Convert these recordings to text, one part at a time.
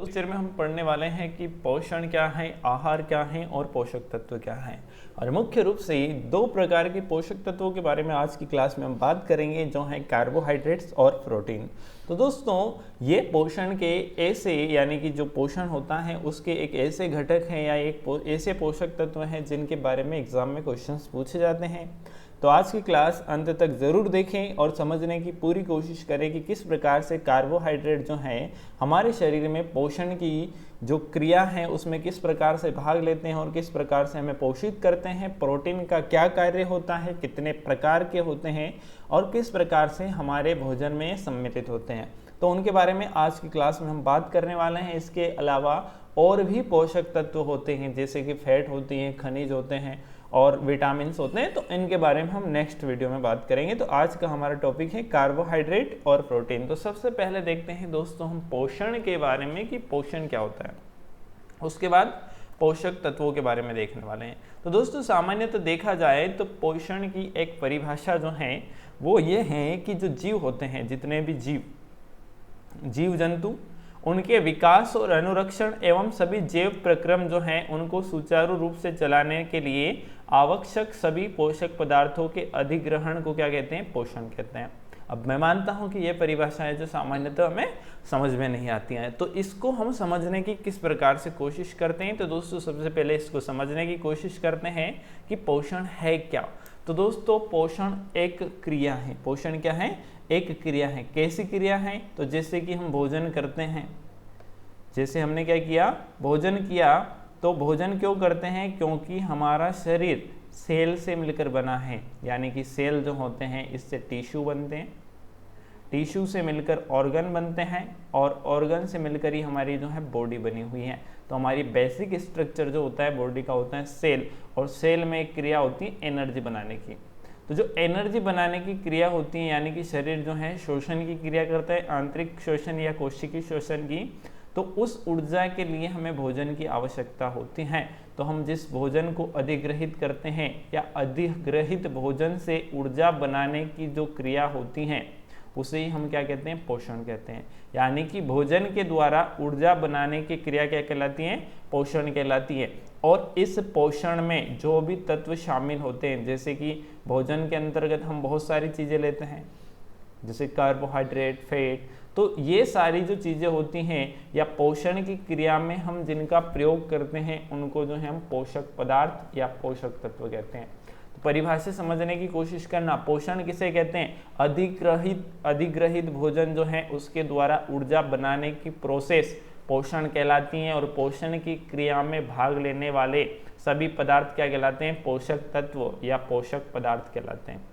Lecture में हम पढ़ने वाले हैं कि पोषण क्या है, आहार क्या है और पोषक तत्व क्या है। और मुख्य रूप से दो प्रकार के पोषक तत्वों के बारे में आज की क्लास में हम बात करेंगे, जो हैं कार्बोहाइड्रेट्स और प्रोटीन। तो दोस्तों, ये पोषण के ऐसे यानी कि जो पोषण होता है उसके एक ऐसे घटक हैं या एक ऐसे पोषक तत्व हैं जिनके बारे में एग्जाम में क्वेश्चंस पूछे जाते हैं। तो आज की क्लास अंत तक ज़रूर देखें और समझने की पूरी कोशिश करें कि किस प्रकार से कार्बोहाइड्रेट जो हैं हमारे शरीर में पोषण की जो क्रिया है उसमें किस प्रकार से भाग लेते हैं और किस प्रकार से हमें पोषित करते हैं। प्रोटीन का क्या कार्य होता है, कितने प्रकार के होते हैं और किस प्रकार से हमारे भोजन में सम्मिलित होते हैं, तो उनके बारे में आज की क्लास में हम बात करने वाले हैं। इसके अलावा और भी पोषक तत्व होते हैं, जैसे कि फैट होती हैं, खनिज होते हैं और विटामिन होते हैं, तो इनके बारे में हम नेक्स्ट वीडियो में बात करेंगे। तो आज का हमारा टॉपिक है कार्बोहाइड्रेट और प्रोटीन। तो सबसे पहले देखते हैं दोस्तों हम पोषण के बारे में कि पोषण क्या होता है, उसके बाद पोषक तत्वों के बारे में देखने वाले हैं। तो दोस्तों, सामान्यतः देखा जाए तो पोषण की एक परिभाषा जो है वो ये है कि जो जीव होते हैं, जितने भी जीव जंतु, उनके विकास और अनुरक्षण एवं सभी जैव प्रक्रम जो हैं उनको सुचारू रूप से चलाने के लिए आवश्यक सभी पोषक पदार्थों के अधिग्रहण को क्या कहते हैं, पोषण कहते हैं। अब मैं मानता हूं कि ये परिभाषाएं जो सामान्यतः हमें समझ में नहीं आती हैं, तो इसको हम समझने की किस प्रकार से कोशिश करते हैं। तो दोस्तों, सबसे पहले इसको समझने की कोशिश करते हैं कि पोषण है क्या। तो दोस्तों, पोषण एक क्रिया है। पोषण क्या है? एक क्रिया है। कैसी क्रिया है? तो जैसे कि हम भोजन करते हैं, जैसे हमने क्या किया, भोजन किया, तो भोजन क्यों करते हैं? क्योंकि हमारा शरीर सेल से मिलकर बना है, यानी कि सेल जो होते हैं इससे टिश्यू बनते हैं, टिश्यू से मिलकर ऑर्गन बनते हैं और ऑर्गन से मिलकर ही हमारी जो है बॉडी बनी हुई है। तो हमारी बेसिक स्ट्रक्चर जो होता है बॉडी का होता है सेल, और सेल में एक क्रिया होती है एनर्जी बनाने की। तो जो एनर्जी बनाने की क्रिया होती है, यानी कि शरीर जो है शोषण की क्रिया करता है, आंतरिक शोषण या कोशिकीय शोषण की, तो उस ऊर्जा के लिए हमें भोजन की आवश्यकता होती है। तो हम जिस भोजन को अधिग्रहित करते हैं या अधिग्रहित भोजन से ऊर्जा बनाने की जो क्रिया होती है उसे ही हम क्या कहते हैं, पोषण कहते हैं। यानी कि भोजन के द्वारा ऊर्जा बनाने की क्रिया क्या कहलाती है, पोषण कहलाती है। और इस पोषण में जो भी तत्व शामिल होते हैं, जैसे कि भोजन के अंतर्गत हम बहुत सारी चीज़ें लेते हैं, जैसे कार्बोहाइड्रेट, फैट, तो ये सारी जो चीज़ें होती हैं या पोषण की क्रिया में हम जिनका प्रयोग करते हैं उनको जो है हम पोषक पदार्थ या पोषक तत्व कहते हैं। तो परिभाषा समझने की कोशिश करना। पोषण किसे कहते हैं? अधिग्रहित भोजन जो है उसके द्वारा ऊर्जा बनाने की प्रोसेस पोषण कहलाती है, और पोषण की क्रिया में भाग लेने वाले सभी पदार्थ क्या कहलाते हैं, पोषक तत्व या पोषक पदार्थ कहलाते हैं।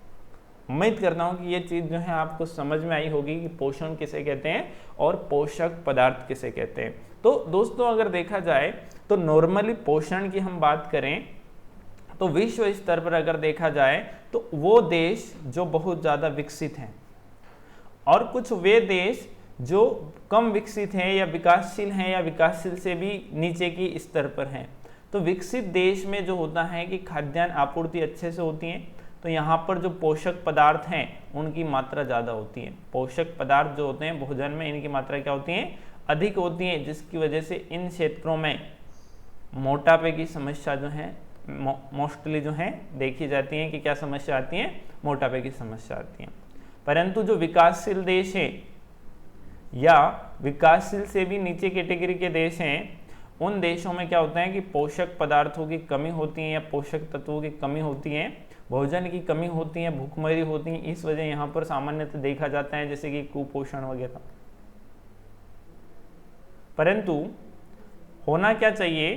उम्मीद करता हूं कि ये चीज़ जो है आपको समझ में आई होगी कि पोषण किसे कहते हैं और पोषक पदार्थ किसे कहते हैं। तो दोस्तों, अगर देखा जाए तो नॉर्मली पोषण की हम बात करें तो विश्व स्तर पर अगर देखा जाए तो वो देश जो बहुत ज़्यादा विकसित हैं और कुछ वे देश जो कम विकसित हैं या विकासशील हैं या विकासशील से भी नीचे की स्तर पर हैं। तो विकसित देश में जो होता है कि खाद्यान्न आपूर्ति अच्छे से होती है, तो यहाँ पर जो पोषक पदार्थ हैं उनकी मात्रा ज़्यादा होती है। पोषक पदार्थ जो होते हैं भोजन में, इनकी मात्रा क्या होती है, अधिक होती है, जिसकी वजह से इन क्षेत्रों में मोटापे की समस्या जो है मोस्टली जो है देखी जाती है कि क्या समस्या आती है, मोटापे की समस्या आती है। परंतु जो विकासशील देश हैं या विकासशील से भी नीचे कैटेगरी के देश हैं, उन देशों में क्या होता है कि पोषक पदार्थों की कमी होती है या पोषक तत्वों की कमी होती है, भोजन की कमी होती है, भूखमरी होती है। इस वजह यहाँ पर सामान्यतः देखा जाता है जैसे कि कुपोषण वगैरह। परंतु होना क्या चाहिए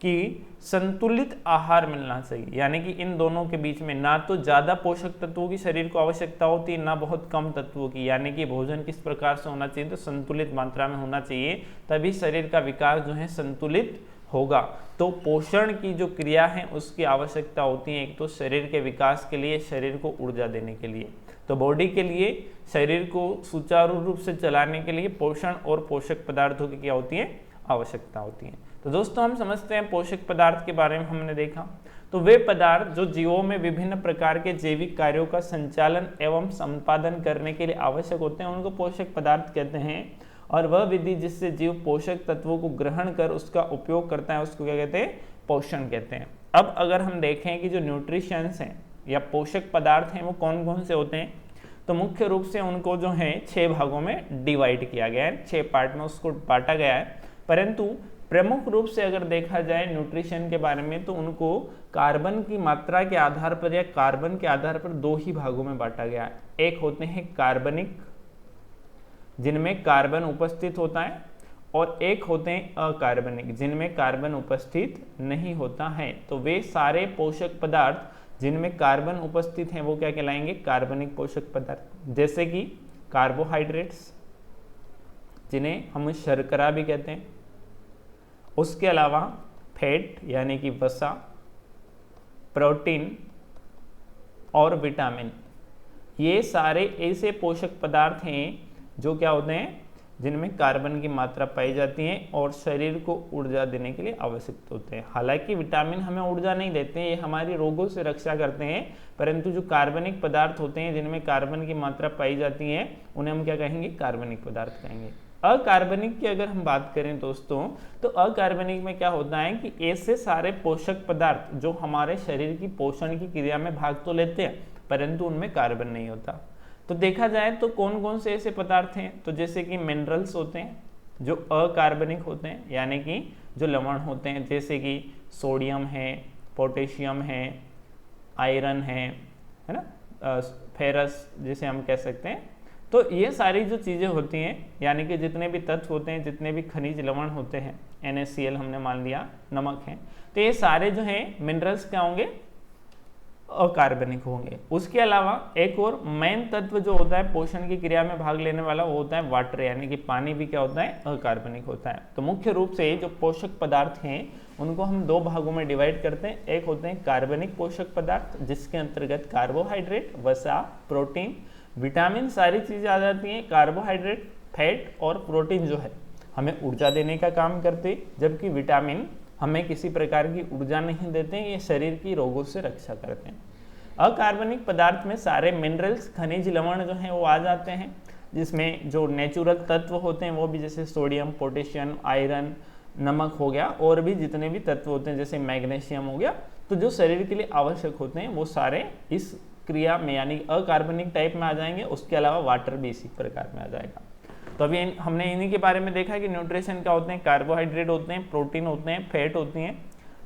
कि संतुलित आहार मिलना चाहिए, यानी कि इन दोनों के बीच में ना तो ज़्यादा पोषक तत्वों की शरीर को आवश्यकता होती है, ना बहुत कम तत्वों की। यानी कि भोजन किस प्रकार से होना चाहिए, तो संतुलित मात्रा में होना चाहिए, तभी शरीर का विकास जो है संतुलित होगा। तो पोषण की जो क्रिया है उसकी आवश्यकता होती है, एक तो शरीर के विकास के लिए, शरीर को ऊर्जा देने के लिए। तो बॉडी के लिए, शरीर को सुचारू रूप से चलाने के लिए पोषण और पोषक पदार्थों की क्या होती है, आवश्यकता होती है। तो दोस्तों, हम समझते हैं पोषक पदार्थ के बारे में हमने देखा। तो वे पदार्थ जो जीवों में विभिन्न प्रकार के जैविक कार्यों का संचालन एवं संपादन करने के लिए आवश्यक होते हैं उनको पोषक पदार्थ कहते हैं। और वह विधि जिससे जीव पोषक तत्वों को ग्रहण कर उसका उपयोग करता है उसको क्या कहते हैं, पोषण कहते हैं। अब अगर हम देखें कि जो न्यूट्रिशंस हैं या पोषक पदार्थ हैं वो कौन कौन से होते हैं, तो मुख्य रूप से उनको जो है 6 भागों में डिवाइड किया गया है, 6 पार्ट में उसको बांटा गया है। परंतु प्रमुख रूप से अगर देखा जाए न्यूट्रिशन के बारे में तो उनको कार्बन की मात्रा के आधार पर या कार्बन के आधार पर 2 ही भागों में बांटा गया है। एक होते हैं कार्बनिक जिनमें कार्बन उपस्थित होता है, और एक होते हैं अकार्बनिक जिनमें कार्बन उपस्थित नहीं होता है। तो वे सारे पोषक पदार्थ जिनमें कार्बन उपस्थित हैं वो क्या कहलाएंगे, कार्बनिक पोषक पदार्थ। जैसे कि कार्बोहाइड्रेट्स जिन्हें हम शर्करा भी कहते हैं, उसके अलावा फैट यानी कि वसा, प्रोटीन और विटामिन, ये सारे ऐसे पोषक पदार्थ हैं जो क्या होते हैं, जिनमें कार्बन की मात्रा पाई जाती है और शरीर को ऊर्जा देने के लिए आवश्यक होते हैं। हालांकि विटामिन हमें ऊर्जा नहीं देते हैं, ये हमारी रोगों से रक्षा करते हैं, परंतु जो कार्बनिक पदार्थ होते हैं जिनमें कार्बन की मात्रा पाई जाती है उन्हें हम क्या कहेंगे, कार्बनिक पदार्थ कहेंगे। अकार्बनिक की अगर हम बात करें दोस्तों, तो अकार्बनिक में क्या होता है कि ऐसे सारे पोषक पदार्थ जो हमारे शरीर की पोषण की क्रिया में भाग तो लेते हैं परंतु उनमें कार्बन नहीं होता। तो देखा जाए तो कौन कौन से ऐसे पदार्थ हैं, तो जैसे कि मिनरल्स होते हैं जो अकार्बनिक होते हैं, यानी कि जो लवण होते हैं, जैसे कि सोडियम है, पोटेशियम है, आयरन है ना, फेरस जिसे हम कह सकते हैं। तो ये सारी जो चीज़ें होती हैं, यानी कि जितने भी तत्व होते हैं, जितने भी खनिज लवण होते हैं, NaCl हमने मान लिया, नमक है, तो ये सारे जो हैं मिनरल्स क्या होंगे, अकार्बनिक होंगे। उसके अलावा एक और मेन तत्व जो होता है पोषण की क्रिया में भाग लेने वाला वो होता है वाटर, यानी कि पानी भी क्या होता है, अकार्बनिक होता है। तो मुख्य रूप से जो पोषक पदार्थ हैं उनको हम 2 भागों में डिवाइड करते हैं। एक होते हैं कार्बनिक पोषक पदार्थ जिसके अंतर्गत कार्बोहाइड्रेट, वसा, प्रोटीन, विटामिन सारी चीज़ें आ जाती हैं। कार्बोहाइड्रेट, फैट और प्रोटीन जो है हमें ऊर्जा देने का काम करते, जबकि विटामिन हमें किसी प्रकार की ऊर्जा नहीं देते, ये शरीर की रोगों से रक्षा करते हैं। अकार्बनिक पदार्थ में सारे मिनरल्स, खनिज लवण जो हैं वो आ जाते हैं, जिसमें जो नेचुरल तत्व होते हैं वो भी जैसे सोडियम, पोटेशियम, आयरन, नमक हो गया, और भी जितने भी तत्व होते हैं जैसे मैग्नीशियम हो गया, तो जो शरीर के लिए आवश्यक होते हैं वो सारे इस क्रिया में यानी अकार्बनिक टाइप में आ जाएंगे। उसके अलावा वाटर भी इसी प्रकार में आ जाएगा। तो अभी हमने इन्हीं के बारे में देखा कि न्यूट्रिशन क्या होते हैं, कार्बोहाइड्रेट होते हैं, प्रोटीन होते हैं, फैट होती हैं,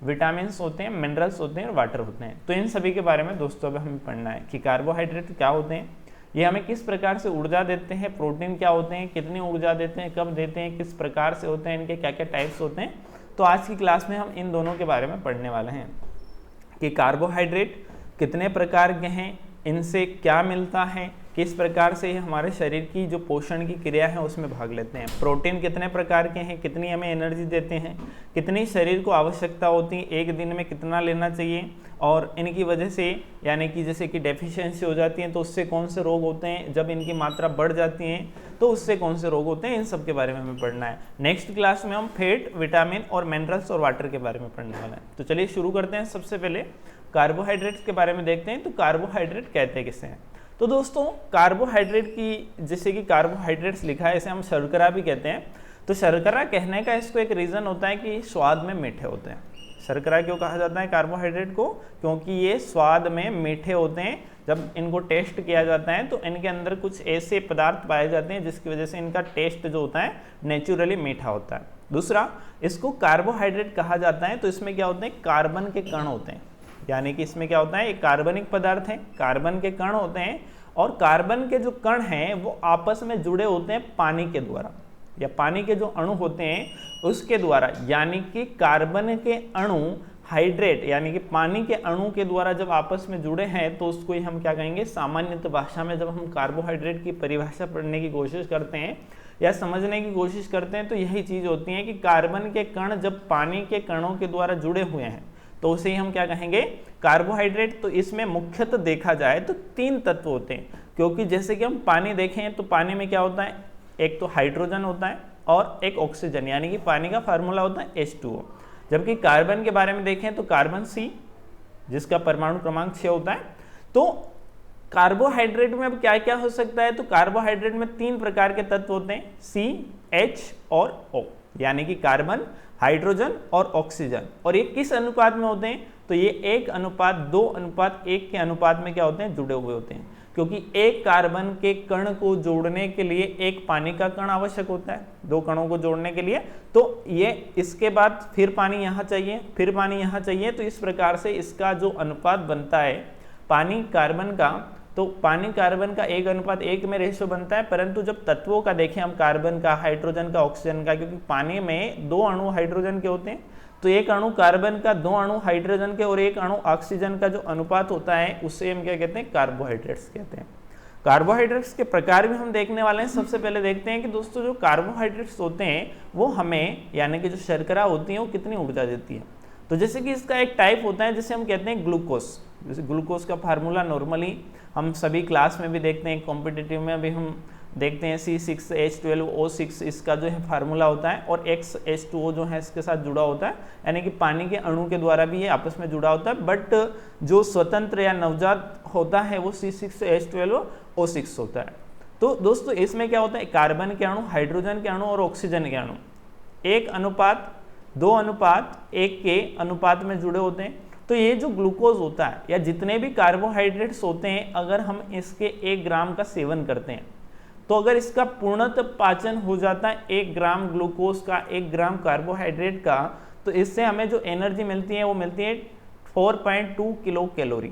विटामिन होते हैं, मिनरल्स होते हैं और वाटर होते हैं। तो इन सभी के बारे में दोस्तों अब हमें पढ़ना है कि कार्बोहाइड्रेट क्या होते हैं, ये हमें किस प्रकार से ऊर्जा देते हैं, प्रोटीन क्या होते हैं, कितनी ऊर्जा देते हैं, कब देते हैं, किस प्रकार से होते हैं, इनके क्या क्या टाइप्स होते हैं। तो आज की क्लास में हम इन दोनों के बारे में पढ़ने वाले हैं कि कार्बोहाइड्रेट कितने प्रकार के हैं, इनसे क्या मिलता है, किस प्रकार से हमारे शरीर की जो पोषण की क्रिया है उसमें भाग लेते हैं। प्रोटीन कितने प्रकार के हैं, कितनी हमें एनर्जी देते हैं, कितनी शरीर को आवश्यकता होती है, एक दिन में कितना लेना चाहिए, और इनकी वजह से यानी कि जैसे कि डेफिशिएंसी हो जाती है तो उससे कौन से रोग होते हैं, जब इनकी मात्रा बढ़ जाती है तो उससे कौन से रोग होते हैं, इन सब के बारे में हमें पढ़ना है। नेक्स्ट क्लास में हम फैट, विटामिन और मिनरल्स और वाटर के बारे में पढ़ने वाले हैं। तो चलिए शुरू करते हैं। सबसे पहले कार्बोहाइड्रेट्स के बारे में देखते हैं। तो कार्बोहाइड्रेट कहते किसे हैं, तो दोस्तों कार्बोहाइड्रेट की जैसे कि कार्बोहाइड्रेट्स लिखा है, इसे हम शर्करा भी कहते हैं। तो शर्करा कहने का इसको एक रीज़न होता है कि स्वाद में मीठे होते हैं। शर्करा क्यों कहा जाता है कार्बोहाइड्रेट को, क्योंकि ये स्वाद में मीठे होते हैं। जब इनको टेस्ट किया जाता है तो इनके अंदर कुछ ऐसे पदार्थ पाए जाते हैं जिसकी वजह से इनका टेस्ट जो होता है नेचुरली मीठा होता है। दूसरा, इसको कार्बोहाइड्रेट कहा जाता है तो इसमें क्या होते हैं, कार्बन के कण होते हैं, यानी कि इसमें क्या होता है, एक कार्बनिक पदार्थ है, कार्बन के कण होते हैं, और कार्बन के जो कण हैं वो आपस में जुड़े होते हैं पानी के द्वारा, या पानी के जो अणु होते हैं उसके द्वारा, यानी कि कार्बन के अणु हाइड्रेट यानी कि पानी के अणु के द्वारा जब आपस में जुड़े हैं तो उसको ही हम क्या कहेंगे, सामान्य भाषा में जब हम कार्बोहाइड्रेट की परिभाषा पढ़ने की कोशिश करते हैं या समझने की कोशिश करते हैं तो यही चीज़ होती है कि कार्बन के कण जब पानी के कणों के द्वारा जुड़े हुए हैं तो उसे ही हम क्या कहेंगे, कार्बोहाइड्रेट। तो इसमें मुख्यतः देखा जाए तो 3 तत्व होते हैं, क्योंकि जैसे कि हम पानी देखें तो पानी में क्या होता है, एक तो हाइड्रोजन होता है और एक ऑक्सीजन, यानी कि पानी का फार्मूला होता है H2O। जबकि कार्बन के बारे में देखें तो कार्बन C जिसका परमाणु क्रमांक 6 होता है। तो कार्बोहाइड्रेट में अब क्या क्या हो सकता है, तो कार्बोहाइड्रेट में 3 प्रकार के तत्व होते हैं, H और O, यानी कि कार्बन, हाइड्रोजन और ऑक्सीजन। और ये किस अनुपात में होते हैं? तो ये 1:2:1 के अनुपात में क्या होते हैं? जुड़े हुए होते हैं, क्योंकि एक कार्बन के कण को जोड़ने के लिए एक पानी का कण आवश्यक होता है, 2 कणों को जोड़ने के लिए। तो ये इसके बाद फिर पानी यहाँ चाहिए, फिर पानी यहाँ चाहिए। तो इस प्रकार से इसका जो अनुपात बनता है पानी कार्बन का, तो पानी कार्बन का 1:1 में रेशो बनता है। परंतु जब तत्वों का देखें हम, कार्बन का, हाइड्रोजन का, ऑक्सीजन का, क्योंकि पानी में 2 अणु हाइड्रोजन के होते हैं, तो 1 अणु कार्बन का, 2 अणु हाइड्रोजन के और 1 अणु ऑक्सीजन का जो अनुपात होता है उसे हम क्या कहते हैं? कार्बोहाइड्रेट्स कहते हैं। कार्बोहाइड्रेट्स के प्रकार भी हम देखने वाले हैं। सबसे पहले देखते हैं कि दोस्तों जो कार्बोहाइड्रेट्स होते हैं वो हमें, यानी कि जो शर्करा होती है वो कितनी ऊर्जा देती है। तो जैसे कि इसका एक टाइप होता है जिसे हम कहते हैं ग्लूकोज। जैसे ग्लूकोज का फार्मूला नॉर्मली हम सभी क्लास में भी देखते हैं, कॉम्पिटिटिव में भी हम देखते हैं, C6H12O6 इसका जो है फार्मूला होता है, और XH2O जो है इसके साथ जुड़ा होता है, यानी कि पानी के अणु के द्वारा भी ये आपस में जुड़ा होता है। बट जो स्वतंत्र या नवजात होता है वो C6H12O6 होता है। तो दोस्तों इसमें क्या होता है? कार्बन के अणु, हाइड्रोजन के अणु और ऑक्सीजन के अणु 1:2:1 के अनुपात में जुड़े होते हैं। तो ये जो ग्लूकोज होता है या जितने भी कार्बोहाइड्रेट्स होते हैं, अगर हम इसके 1 ग्राम का सेवन करते हैं, तो अगर इसका पूर्णतः पाचन हो जाता है 1 ग्राम ग्लूकोज का, 1 ग्राम कार्बोहाइड्रेट का, तो इससे हमें जो एनर्जी मिलती है वो मिलती है 4.2 किलो कैलोरी।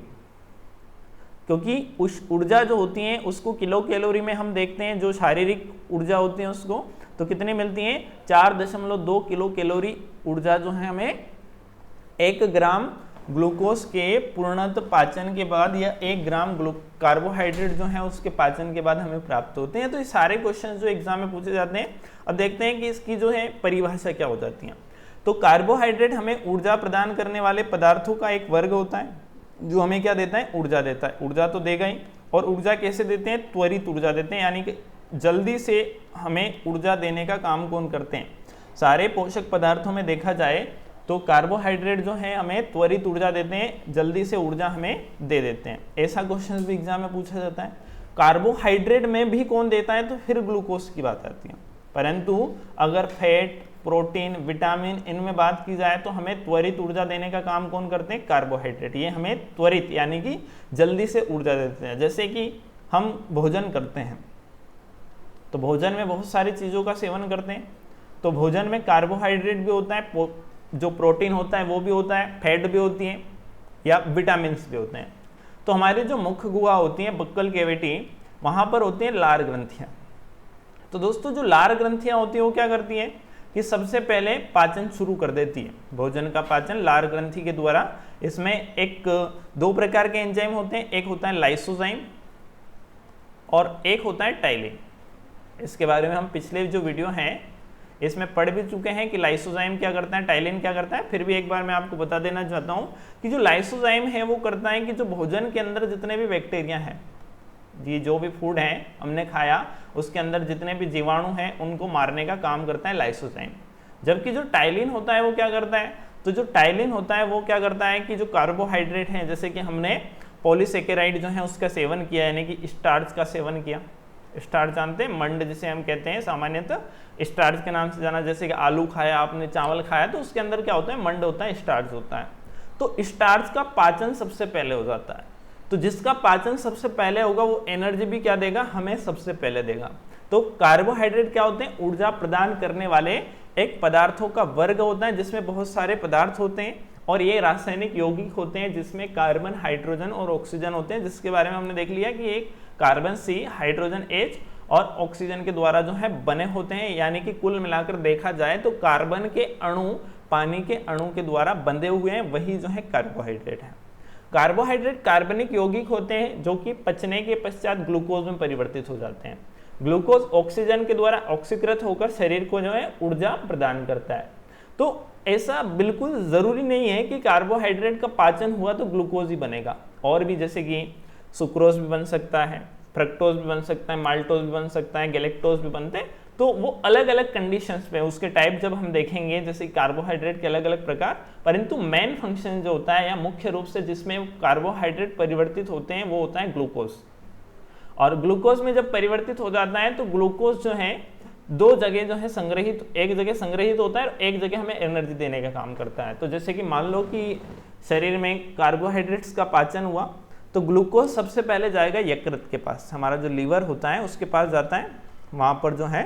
क्योंकि उस ऊर्जा जो होती है उसको किलो कैलोरी में हम देखते हैं, जो शारीरिक ऊर्जा होती है उसको, तो कितनी मिलती है? 4.2 किलो कैलोरी ऊर्जा जो है हमें 1 ग्राम ग्लूकोज के पूर्णतः पाचन के बाद या 1 ग्राम कार्बोहाइड्रेट जो है उसके पाचन के बाद हमें प्राप्त होते हैं। तो ये सारे क्वेश्चन जो एग्जाम में पूछे जाते हैं। अब देखते हैं कि इसकी जो है परिभाषा क्या हो जाती है। तो कार्बोहाइड्रेट हमें ऊर्जा प्रदान करने वाले पदार्थों का एक वर्ग होता है जो हमें क्या देता है? ऊर्जा देता है। ऊर्जा तो देगा ही, और ऊर्जा कैसे देते हैं? त्वरित ऊर्जा देते हैं, यानी कि जल्दी से हमें ऊर्जा देने का काम कौन करते हैं? सारे पोषक पदार्थों में देखा जाए तो कार्बोहाइड्रेट जो है हमें त्वरित ऊर्जा देते हैं, जल्दी से ऊर्जा हमें दे देते हैं। ऐसा क्वेश्चन भी एग्जाम में पूछा जाता है। कार्बोहाइड्रेट में भी कौन देता है? तो फिर ग्लूकोज की बात आती है। परंतु अगर फैट, प्रोटीन, विटामिन इनमें बात की जाए तो हमें त्वरित ऊर्जा देने का काम कौन करते हैं? कार्बोहाइड्रेट। ये हमें त्वरित यानी कि जल्दी से ऊर्जा देते हैं। जैसे कि हम भोजन करते हैं तो भोजन में बहुत सारी चीज़ों का सेवन करते हैं, तो भोजन में कार्बोहाइड्रेट भी होता है, जो प्रोटीन होता है वो भी होता है, फैट भी होती है या विटामिन भी होते हैं। तो हमारी जो मुख्य गुहा होती है, बक्कल कैविटी, वहाँ पर होती हैं लार ग्रंथियाँ। तो दोस्तों जो लार ग्रंथियाँ होती हैं वो क्या करती हैं कि सबसे पहले पाचन शुरू कर देती है। भोजन का पाचन लार ग्रंथि के द्वारा। इसमें 2 प्रकार के एंजाइम होते हैं, एक होता है लाइसोजाइम और एक होता है टाइलिन। इसके बारे में हम पिछले जो वीडियो हैं इसमें पढ़ भी चुके हैं कि लाइसोजाइम क्या करता है, टाइलिन क्या करता है। फिर भी एक बार मैं आपको बता देना चाहता हूँ कि जो लाइसोजाइम है वो करता है कि जो भोजन के अंदर जितने भी बैक्टीरिया हैं, ये जो भी फूड है हमने खाया उसके अंदर जितने भी जीवाणु हैं उनको मारने का काम करता है लाइसोजाइम। जबकि जो टाइलिन होता है वो क्या करता है? तो जो टाइलिन होता है वो क्या करता है कि जो कार्बोहाइड्रेट हैं, जैसे कि हमने पॉलीसेकेराइड जो है उसका सेवन किया, यानी कि स्टार्च का सेवन किया। स्टार्च जानते हैं, मंड जिसे हम कहते हैं, सामान्यतः स्टार्च के नाम से जाना। जैसे कि आलू खाया आपने, चावल खाया, तो उसके अंदर क्या होता है? मंड होता है, स्टार्च होता है। तो स्टार्च का पाचन सबसे पहले हो जाता है। तो जिसका पाचन सबसे पहले होगा वो एनर्जी भी क्या देगा? हमें सबसे पहले देगा। तो कार्बोहाइड्रेट क्या होते हैं? ऊर्जा प्रदान करने वाले एक पदार्थों का वर्ग होता है जिसमें बहुत सारे पदार्थ होते हैं, और ये रासायनिक यौगिक होते हैं जिसमें कार्बन, हाइड्रोजन और ऑक्सीजन होते हैं, जिसके बारे में हमने देख लिया कि एक कार्बन C, हाइड्रोजन H और ऑक्सीजन के द्वारा जो है बने होते हैं। यानी कि कुल मिलाकर देखा जाए तो कार्बन के अणु पानी के अणु के द्वारा बंधे हुए हैं, वही जो है कार्बोहाइड्रेट है। कार्बोहाइड्रेट कार्बनिक यौगिक होते हैं जो कि पचने के पश्चात ग्लूकोज में परिवर्तित हो जाते हैं। ग्लूकोज ऑक्सीजन के द्वारा ऑक्सीकृत होकर शरीर को जो है ऊर्जा प्रदान करता है। तो ऐसा बिल्कुल जरूरी नहीं है कि कार्बोहाइड्रेट का पाचन हुआ तो ग्लूकोज ही बनेगा, और भी जैसे कि सुक्रोज भी बन सकता है, फ्रक्टोज भी बन सकता है, माल्टोज भी बन सकता है, गैलेक्टोज भी बनते हैं। तो वो अलग अलग कंडीशंस पे उसके टाइप जब हम देखेंगे, जैसे कार्बोहाइड्रेट के अलग अलग प्रकार, परंतु मेन फंक्शन जो होता है या मुख्य रूप से जिसमें कार्बोहाइड्रेट परिवर्तित होते हैं वो होता है ग्लूकोज। और ग्लूकोज में जब परिवर्तित हो जाता है तो ग्लूकोज जो है दो जगह जो है संग्रहित, एक जगह संग्रहित होता है और एक जगह हमें एनर्जी देने का काम करता है। तो जैसे कि मान लो कि शरीर में कार्बोहाइड्रेट्स का पाचन हुआ तो ग्लूकोज सबसे पहले जाएगा यकृत के पास, हमारा जो लीवर होता है उसके पास जाता है, वहाँ पर जो है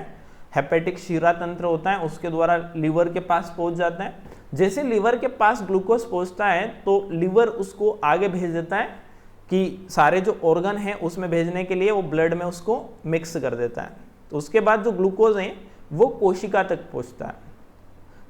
हेपेटिक शिरा तंत्र होता है उसके द्वारा लीवर के पास पहुँच जाता है। जैसे लीवर के पास ग्लूकोज पहुँचता है तो लीवर उसको आगे भेज देता है कि सारे जो ऑर्गन हैं उसमें भेजने के लिए वो ब्लड में उसको मिक्स कर देता है। तो उसके बाद जो ग्लूकोज है वो कोशिका तक पहुँचता है।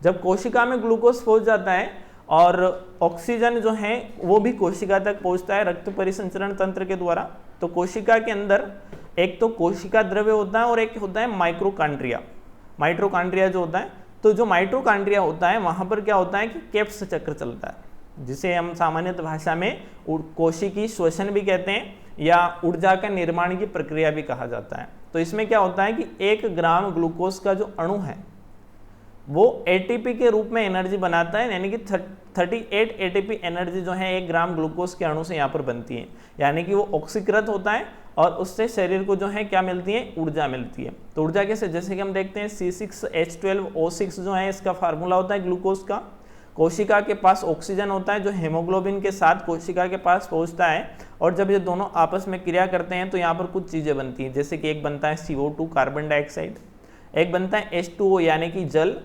जब कोशिका में ग्लूकोज पहुँच जाता है और ऑक्सीजन जो है वो भी कोशिका तक पहुँचता है रक्त परिसंचरण तंत्र के द्वारा। तो कोशिका के अंदर एक तो कोशिका द्रव्य होता है और एक होता है माइक्रोकांड्रिया। माइक्रोकांड्रिया जो होता है, तो जो माइक्रोकांड्रिया होता है वहाँ पर क्या होता है कि केप्स चक्र चलता है, जिसे हम सामान्य भाषा में कोशिकी श्वसन भी कहते हैं या ऊर्जा का निर्माण की प्रक्रिया भी कहा जाता है। तो इसमें क्या होता है कि 1 ग्राम ग्लूकोज का जो अणु है वो एटीपी के रूप में एनर्जी बनाता है, यानी कि 38 एटीपी एनर्जी जो है 1 ग्राम ग्लूकोज के अणु से यहाँ पर बनती है, यानी कि वो ऑक्सीकृत होता है और उससे शरीर को जो है क्या मिलती है, ऊर्जा मिलती है। तो ऊर्जा कैसे, जैसे कि हम देखते हैं C6H12O6 जो है इसका फार्मूला होता है ग्लूकोज का। कोशिका के पास ऑक्सीजन होता है जो हेमोग्लोबिन के साथ कोशिका के पास पहुंचता है और जब ये दोनों आपस में क्रिया करते हैं तो यहाँ पर कुछ चीज़ें बनती हैं, जैसे कि एक बनता है CO2 कार्बन डाइऑक्साइड, एक बनता है H2O यानी कि जल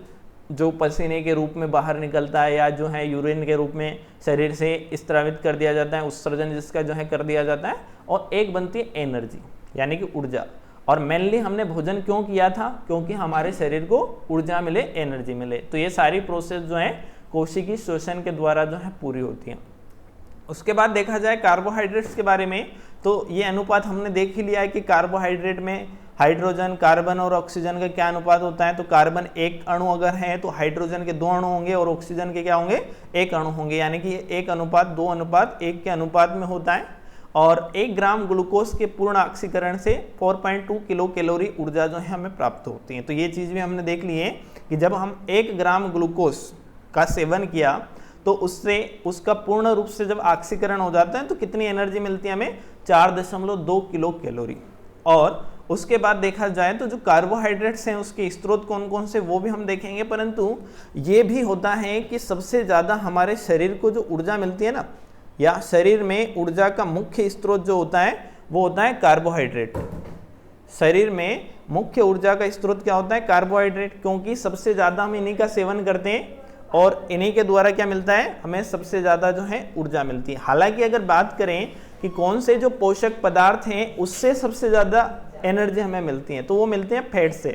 जो पसीने के रूप में बाहर निकलता है या जो है यूरिन के रूप में शरीर से स्त्रावित कर दिया जाता है, उत्सर्जन जिसका जो है कर दिया जाता है, और एक बनती है एनर्जी यानी कि ऊर्जा। और मेनली हमने भोजन क्यों किया था, क्योंकि हमारे शरीर को ऊर्जा मिले, एनर्जी मिले। तो ये सारी प्रोसेस जो है कोशिकीय श्वसन के द्वारा जो है पूरी होती है। उसके बाद देखा जाए कार्बोहाइड्रेट्स के बारे में, तो ये अनुपात हमने देख ही लिया है कि कार्बोहाइड्रेट में हाइड्रोजन, कार्बन और ऑक्सीजन का क्या अनुपात होता है। तो कार्बन 1 अणु अगर है तो हाइड्रोजन के 2 अणु होंगे और ऑक्सीजन के क्या होंगे, 1 अणु होंगे, यानी कि 1:2:1 के अनुपात में होता है। और 1 ग्राम ग्लूकोज के पूर्ण ऑक्सीकरण से 4.2 किलो कैलोरी ऊर्जा जो है हमें प्राप्त होती है। तो ये चीज़ भी हमने देख ली है कि जब हम 1 ग्राम ग्लूकोज का सेवन किया तो उससे उसका पूर्ण रूप से जब ऑक्सीकरण हो जाता है तो कितनी एनर्जी मिलती है हमें, 4.2 किलो कैलोरी। और उसके बाद देखा जाए तो जो कार्बोहाइड्रेट्स हैं उसके स्रोत कौन कौन से वो भी हम देखेंगे, परंतु ये भी होता है कि सबसे ज़्यादा हमारे शरीर को जो ऊर्जा मिलती है ना, या शरीर में ऊर्जा का मुख्य स्रोत जो होता है वो होता है कार्बोहाइड्रेट। शरीर में मुख्य ऊर्जा का स्रोत क्या होता है, कार्बोहाइड्रेट, क्योंकि सबसे ज़्यादा हम इन्हीं का सेवन करते हैं और इन्हीं के द्वारा क्या मिलता है, हमें सबसे ज़्यादा जो है ऊर्जा मिलती है। हालांकि अगर बात करें कि कौन से जो पोषक पदार्थ हैं उससे सबसे ज़्यादा एनर्जी हमें मिलती है, तो वो मिलते हैं फैट से,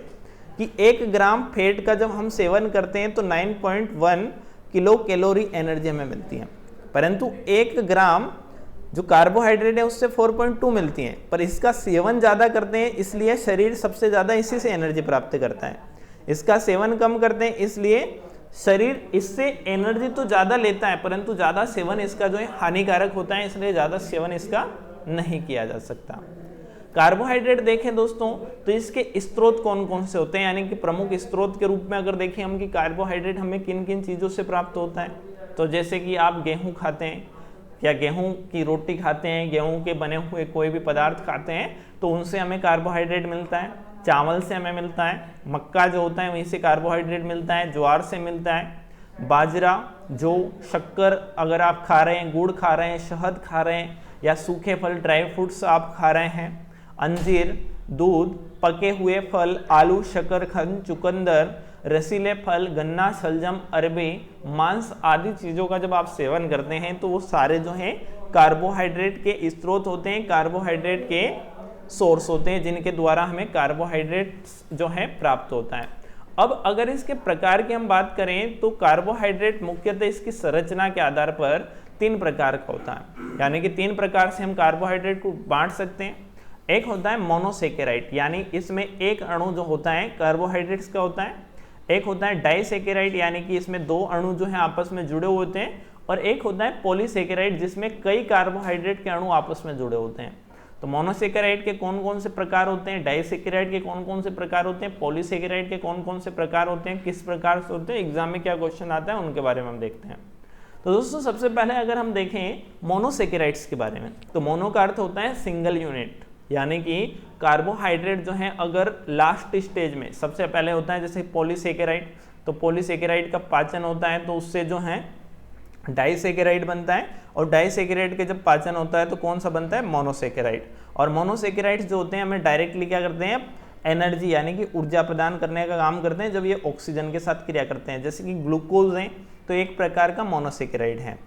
कि 1 ग्राम फैट का जब हम सेवन करते हैं तो 9.1 किलो कैलोरी एनर्जी हमें मिलती है, परंतु 1 ग्राम जो कार्बोहाइड्रेट है उससे 4.2 मिलती है। पर इसका सेवन ज़्यादा करते हैं इसलिए शरीर सबसे ज़्यादा इसी से एनर्जी प्राप्त करता है। इसका सेवन कम करते हैं इसलिए शरीर इससे एनर्जी तो ज़्यादा लेता है, परंतु ज़्यादा सेवन इसका जो है हानिकारक होता है, इसलिए ज़्यादा सेवन इसका नहीं किया जा सकता। कार्बोहाइड्रेट देखें दोस्तों तो इसके स्रोत कौन कौन से होते हैं, यानी कि प्रमुख स्रोत के रूप में अगर देखें हम कि कार्बोहाइड्रेट हमें किन किन चीज़ों से प्राप्त होता है, तो जैसे कि आप गेहूं खाते हैं या गेहूं की रोटी खाते हैं, गेहूं के बने हुए कोई भी पदार्थ खाते हैं तो उनसे हमें कार्बोहाइड्रेट मिलता है। चावल से हमें मिलता है, मक्का जो होता है वहीं से कार्बोहाइड्रेट मिलता है, ज्वार से मिलता है, बाजरा, जौ, शक्कर अगर आप खा रहे हैं, गुड़ खा रहे हैं, शहद खा रहे हैं या सूखे फल ड्राई फ्रूट्स आप खा रहे हैं, अंजीर, दूध, पके हुए फल, आलू, शकरकंद, चुकंदर, रसीले फल, गन्ना, शलजम, अरबी, मांस आदि चीज़ों का जब आप सेवन करते हैं तो वो सारे जो हैं कार्बोहाइड्रेट के स्रोत होते हैं, कार्बोहाइड्रेट के सोर्स होते हैं जिनके द्वारा हमें कार्बोहाइड्रेट जो है प्राप्त होता है। अब अगर इसके प्रकार की हम बात करें तो कार्बोहाइड्रेट मुख्यतः इसकी संरचना के आधार पर 3 प्रकार का होता है, यानी कि 3 प्रकार से हम कार्बोहाइड्रेट को बांट सकते हैं। एक होता है मोनोसेकेराइड, यानी इसमें एक अणु जो होता है कार्बोहाइड्रेट्स का होता है। एक होता है डाइसेकेराइड, यानी कि इसमें 2 अणु जो है आपस में जुड़े होते हैं। और एक होता है पॉलीसेकेराइड, जिसमें कई कार्बोहाइड्रेट के अणु आपस में जुड़े होते हैं। तो मोनोसेकेराइड के कौन कौन से प्रकार होते हैं, डाइसेकेराइड के कौन कौन से प्रकार होते हैं, पॉलीसेकेराइड के कौन कौन से प्रकार होते हैं, किस प्रकार से होते हैं, एग्जाम में क्या क्वेश्चन आता है उनके बारे में हम देखते हैं। तो दोस्तों सबसे पहले अगर हम देखें मोनोसेकेराइड्स के बारे में, तो मोनो का अर्थ होता है सिंगल यूनिट, यानी कि कार्बोहाइड्रेट जो है अगर लास्ट स्टेज में सबसे पहले होता है जैसे पॉलीसेकेराइड, तो पॉलीसेकेराइड का पाचन होता है तो उससे जो है डाइसेकेराइड बनता है, और डाइसेकेराइड के जब पाचन होता है तो कौन सा बनता है, मोनोसेकेराइड। और मोनोसेकेराइड्स जो होते हैं हमें डायरेक्टली क्या करते हैं, एनर्जी यानी कि ऊर्जा प्रदान करने का काम करते हैं जब ये ऑक्सीजन के साथ क्रिया करते हैं। जैसे कि ग्लूकोज है तो एक प्रकार का मोनोसेकेराइड है।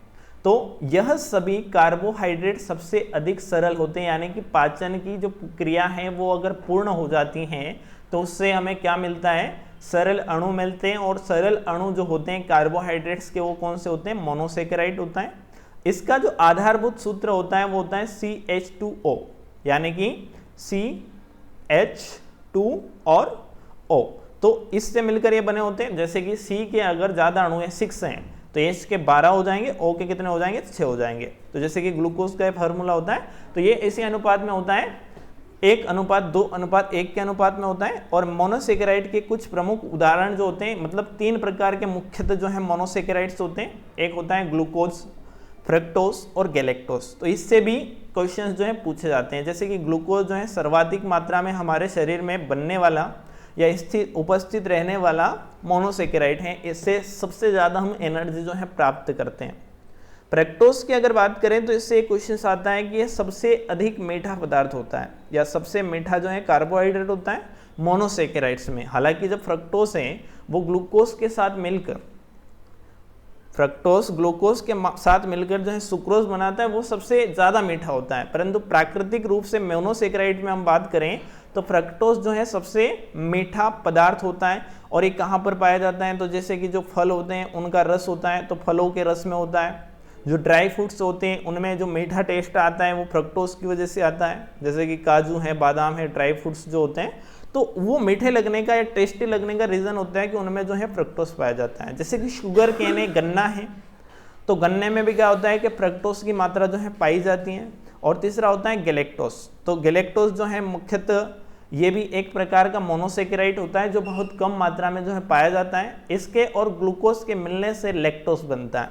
तो यह सभी कार्बोहाइड्रेट सबसे अधिक सरल होते हैं, यानी कि पाचन की जो क्रिया है वो अगर पूर्ण हो जाती हैं तो उससे हमें क्या मिलता है, सरल अणु मिलते हैं। और सरल अणु जो होते हैं कार्बोहाइड्रेट्स के वो कौन से होते हैं, मोनोसेकेराइड होता है। इसका जो आधारभूत सूत्र होता है वो होता है CH2O, यानी कि CH2 और O। तो इससे मिलकर ये बने होते हैं। जैसे कि C के अगर ज़्यादा अणु है 6 हैं तो H के 12 हो जाएंगे, O के कितने हो जाएंगे, 6 हो जाएंगे। तो जैसे कि ग्लूकोज का फार्मूला होता है तो ये इसी अनुपात में होता है, 1:2:1 के अनुपात में होता है। और मोनोसेकेराइड के कुछ प्रमुख उदाहरण जो होते हैं, मतलब 3 प्रकार के मुख्यतः जो है मोनोसेकेराइड्स होते हैं। एक होता है ग्लूकोज, फ्रक्टोज और गैलेक्टोज। तो इससे भी क्वेश्चंस जो है पूछे जाते हैं। जैसे कि ग्लूकोज जो है सर्वाधिक मात्रा में हमारे शरीर में बनने वाला या स्थित उपस्थित रहने वाला मोनोसेकेराइड है, इससे सबसे ज़्यादा हम एनर्जी जो है प्राप्त करते हैं। फ्रक्टोज की अगर बात करें तो इससे एक क्वेश्चन आता है कि यह सबसे अधिक मीठा पदार्थ होता है या सबसे मीठा जो है कार्बोहाइड्रेट होता है मोनोसेकेराइड्स में। हालांकि जब फ्रक्टोज है वो ग्लूकोज के साथ मिलकर, फ्रक्टोज ग्लूकोज के साथ मिलकर जो है सुक्रोज बनाता है, वो सबसे ज़्यादा मीठा होता है। परंतु प्राकृतिक रूप से मोनोसेकेराइड में हम बात करें तो फ्रक्टोज जो है सबसे मीठा पदार्थ होता है। और ये कहाँ पर पाया जाता है, तो जैसे कि जो फल होते हैं उनका रस होता है तो फलों के रस में होता है। जो ड्राई फ्रूट्स होते हैं उनमें जो मीठा टेस्ट आता है वो फ्रक्टोज की वजह से आता है। जैसे कि काजू है, बादाम है, ड्राई फ्रूट्स जो होते हैं तो वो मीठे लगने का या टेस्टी लगने का रीज़न होता है कि उनमें जो है फ्रक्टोज पाया जाता है। जैसे कि शुगर केन है, गन्ना है, तो गन्ने में भी क्या होता है कि फ्रक्टोज की मात्रा जो है पाई जाती है। और तीसरा होता है गैलेक्टोज। तो गैलेक्टोज जो है मुख्यतः ये भी एक प्रकार का मोनोसेकेराइड होता है जो बहुत कम मात्रा में जो है पाया जाता है। इसके और ग्लूकोज के मिलने से लैक्टोज बनता है।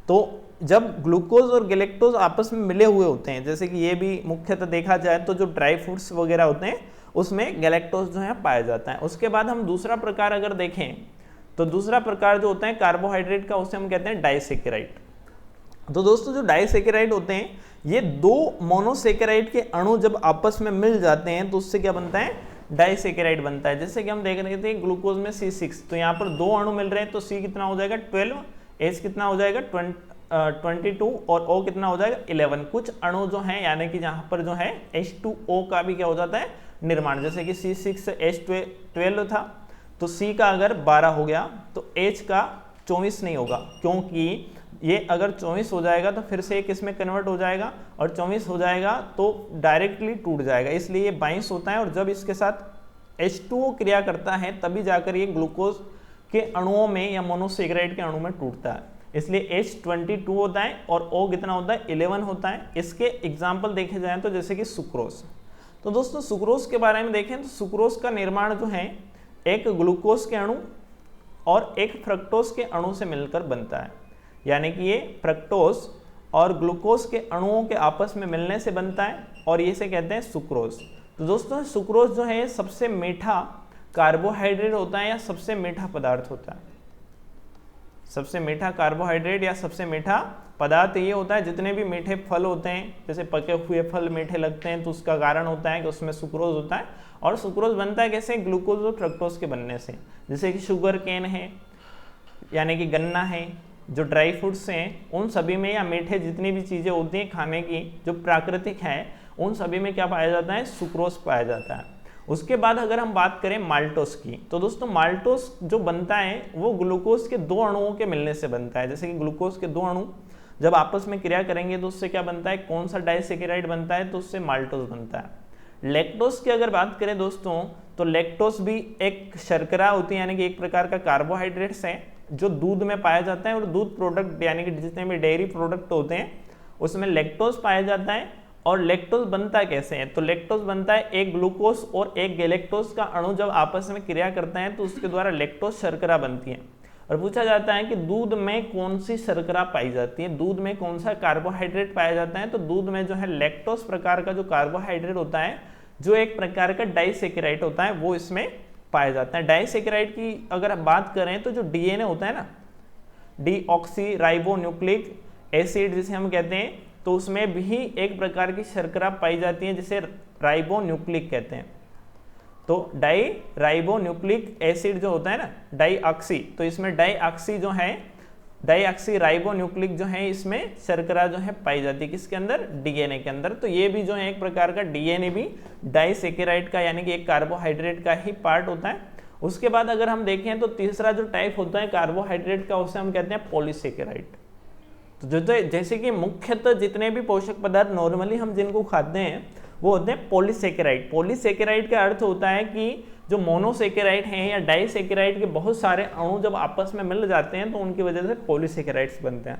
तो जब ग्लूकोज और गैलेक्टोज आपस में मिले हुए होते हैं, जैसे कि ये भी मुख्यतः देखा जाए तो जो ड्राई फ्रूट्स वगैरह होते हैं उसमें गैलेक्टोज जो है पाया जाता है। उसके बाद हम दूसरा प्रकार अगर देखें तो दूसरा प्रकार जो होता है कार्बोहाइड्रेट का, उसे हम कहते हैं डाइसेकेराइड। तो दोस्तों जो डाइसेकेराइड होते हैं ये दो मोनोसेकेराइड के अणु जब आपस में मिल जाते हैं तो उससे क्या बनता है, डाइसेकेराइड बनता है। जैसे कि हम देख रहे थे ग्लूकोज में C6, तो यहाँ पर 2 अणु मिल रहे हैं तो C कितना हो जाएगा 12, H कितना हो जाएगा 22 और O कितना हो जाएगा 11। कुछ अणु जो हैं यानी कि जहाँ पर जो है H2O का भी क्या हो जाता है निर्माण। जैसे कि C6H12 था तो C का अगर 12 हो गया तो H का 24 नहीं होगा, क्योंकि ये अगर 24 हो जाएगा तो फिर से एक इसमें कन्वर्ट हो जाएगा और 24 हो जाएगा तो डायरेक्टली टूट जाएगा, इसलिए ये 22 होता है। और जब इसके साथ H2O क्रिया करता है तभी जाकर ये ग्लूकोज के अणुओं में या मोनोसेकेराइड के अणु में टूटता है, इसलिए H22 होता है और O कितना होता है 11 होता है। इसके एग्जाम्पल देखे जाएँ तो जैसे कि सुक्रोज। तो दोस्तों सुक्रोज के बारे में देखें तो सुक्रोज का निर्माण जो है एक ग्लूकोज के अणु और एक फ्रक्टोज के अणु से मिलकर बनता है, यानी कि ये फ्रक्टोज और ग्लूकोज के अणुओं के आपस में मिलने से बनता है और ये से कहते हैं सुक्रोज। तो दोस्तों सुक्रोज जो है सबसे मीठा कार्बोहाइड्रेट होता है या सबसे मीठा पदार्थ होता है। सबसे मीठा कार्बोहाइड्रेट या सबसे मीठा पदार्थ ये होता है, जितने भी मीठे फल होते हैं जैसे पके हुए फल मीठे लगते हैं तो उसका कारण होता है कि उसमें सुक्रोज होता है। और सुक्रोज बनता है कैसे, ग्लूकोज और फ्रक्टोज के बनने से। जैसे कि शुगर केन है यानी कि गन्ना है, जो ड्राई फ्रूट्स हैं उन सभी में या मीठे जितनी भी चीज़ें होती हैं खाने की जो प्राकृतिक है उन सभी में क्या पाया जाता है, सुक्रोज पाया जाता है। उसके बाद अगर हम बात करें माल्टोस की, तो दोस्तों माल्टोस जो बनता है वो ग्लूकोज के 2 अणुओं के मिलने से बनता है। जैसे कि ग्लूकोज के 2 अणु जब आपस में क्रिया करेंगे तो उससे क्या बनता है, कौन सा डाइसेकेराइड बनता है, तो उससे माल्टोस बनता है। लैक्टोज की अगर बात करें दोस्तों तो लैक्टोज भी एक शर्करा होती है, यानी कि एक प्रकार का कार्बोहाइड्रेट्स है जो दूध में पाया जाता है। और दूध प्रोडक्ट यानी कि जितने भी डेयरी प्रोडक्ट होते हैं उसमें लैक्टोज पाया जाता है। और लैक्टोज बनता कैसे है, तो लैक्टोज बनता है एक ग्लूकोज और एक गैलेक्टोज का अणु जब आपस में क्रिया करते हैं तो उसके द्वारा लैक्टोज शर्करा बनती है। और पूछा जाता है कि दूध में कौन सी शर्करा पाई जाती है, दूध में कौन सा कार्बोहाइड्रेट पाया जाता है, तो दूध में जो है लैक्टोज प्रकार का जो कार्बोहाइड्रेट होता है जो एक प्रकार का डाइसैकेराइड होता है वो इसमें पाया जाता है। डाइसैकेराइड की अगर हम बात करें तो जो डीएनए होता है ना, डीऑक्सी राइबोन्यूक्लिक एसिड जिसे हम कहते हैं, तो उसमें भी एक प्रकार की शर्करा पाई जाती है जिसे राइबोन्यूक्लिक कहते हैं। तो डाई राइबोन्यूक्लिक एसिड जो होता है ना, डाईऑक्सी, तो इसमें डाईऑक्सी जो है, डाईऑक्सी राइबोन्यूक्लिक जो है, इसमें शर्करा जो है पाई जाती है किसके अंदर, डीएनए के अंदर। तो ये भी जो है एक प्रकार का डीएनए भी डाइसैकेराइड का यानी कि एक कार्बोहाइड्रेट का ही पार्ट होता है। उसके बाद अगर हम देखें तो तीसरा जो टाइप होता है कार्बोहाइड्रेट का उसे हम कहते हैं पॉलीसैकेराइड। तो जैसे कि मुख्यतः जितने भी पोषक पदार्थ नॉर्मली हम जिनको खाते हैं वो होते हैं पॉलीसैकेराइड। पॉलीसैकेराइड का अर्थ होता है कि जो मोनोसैकेराइड हैं या डाइसैकेराइड के बहुत सारे अणु जब आपस में मिल जाते हैं तो उनकी वजह से पॉलीसैकेराइड्स बनते हैं।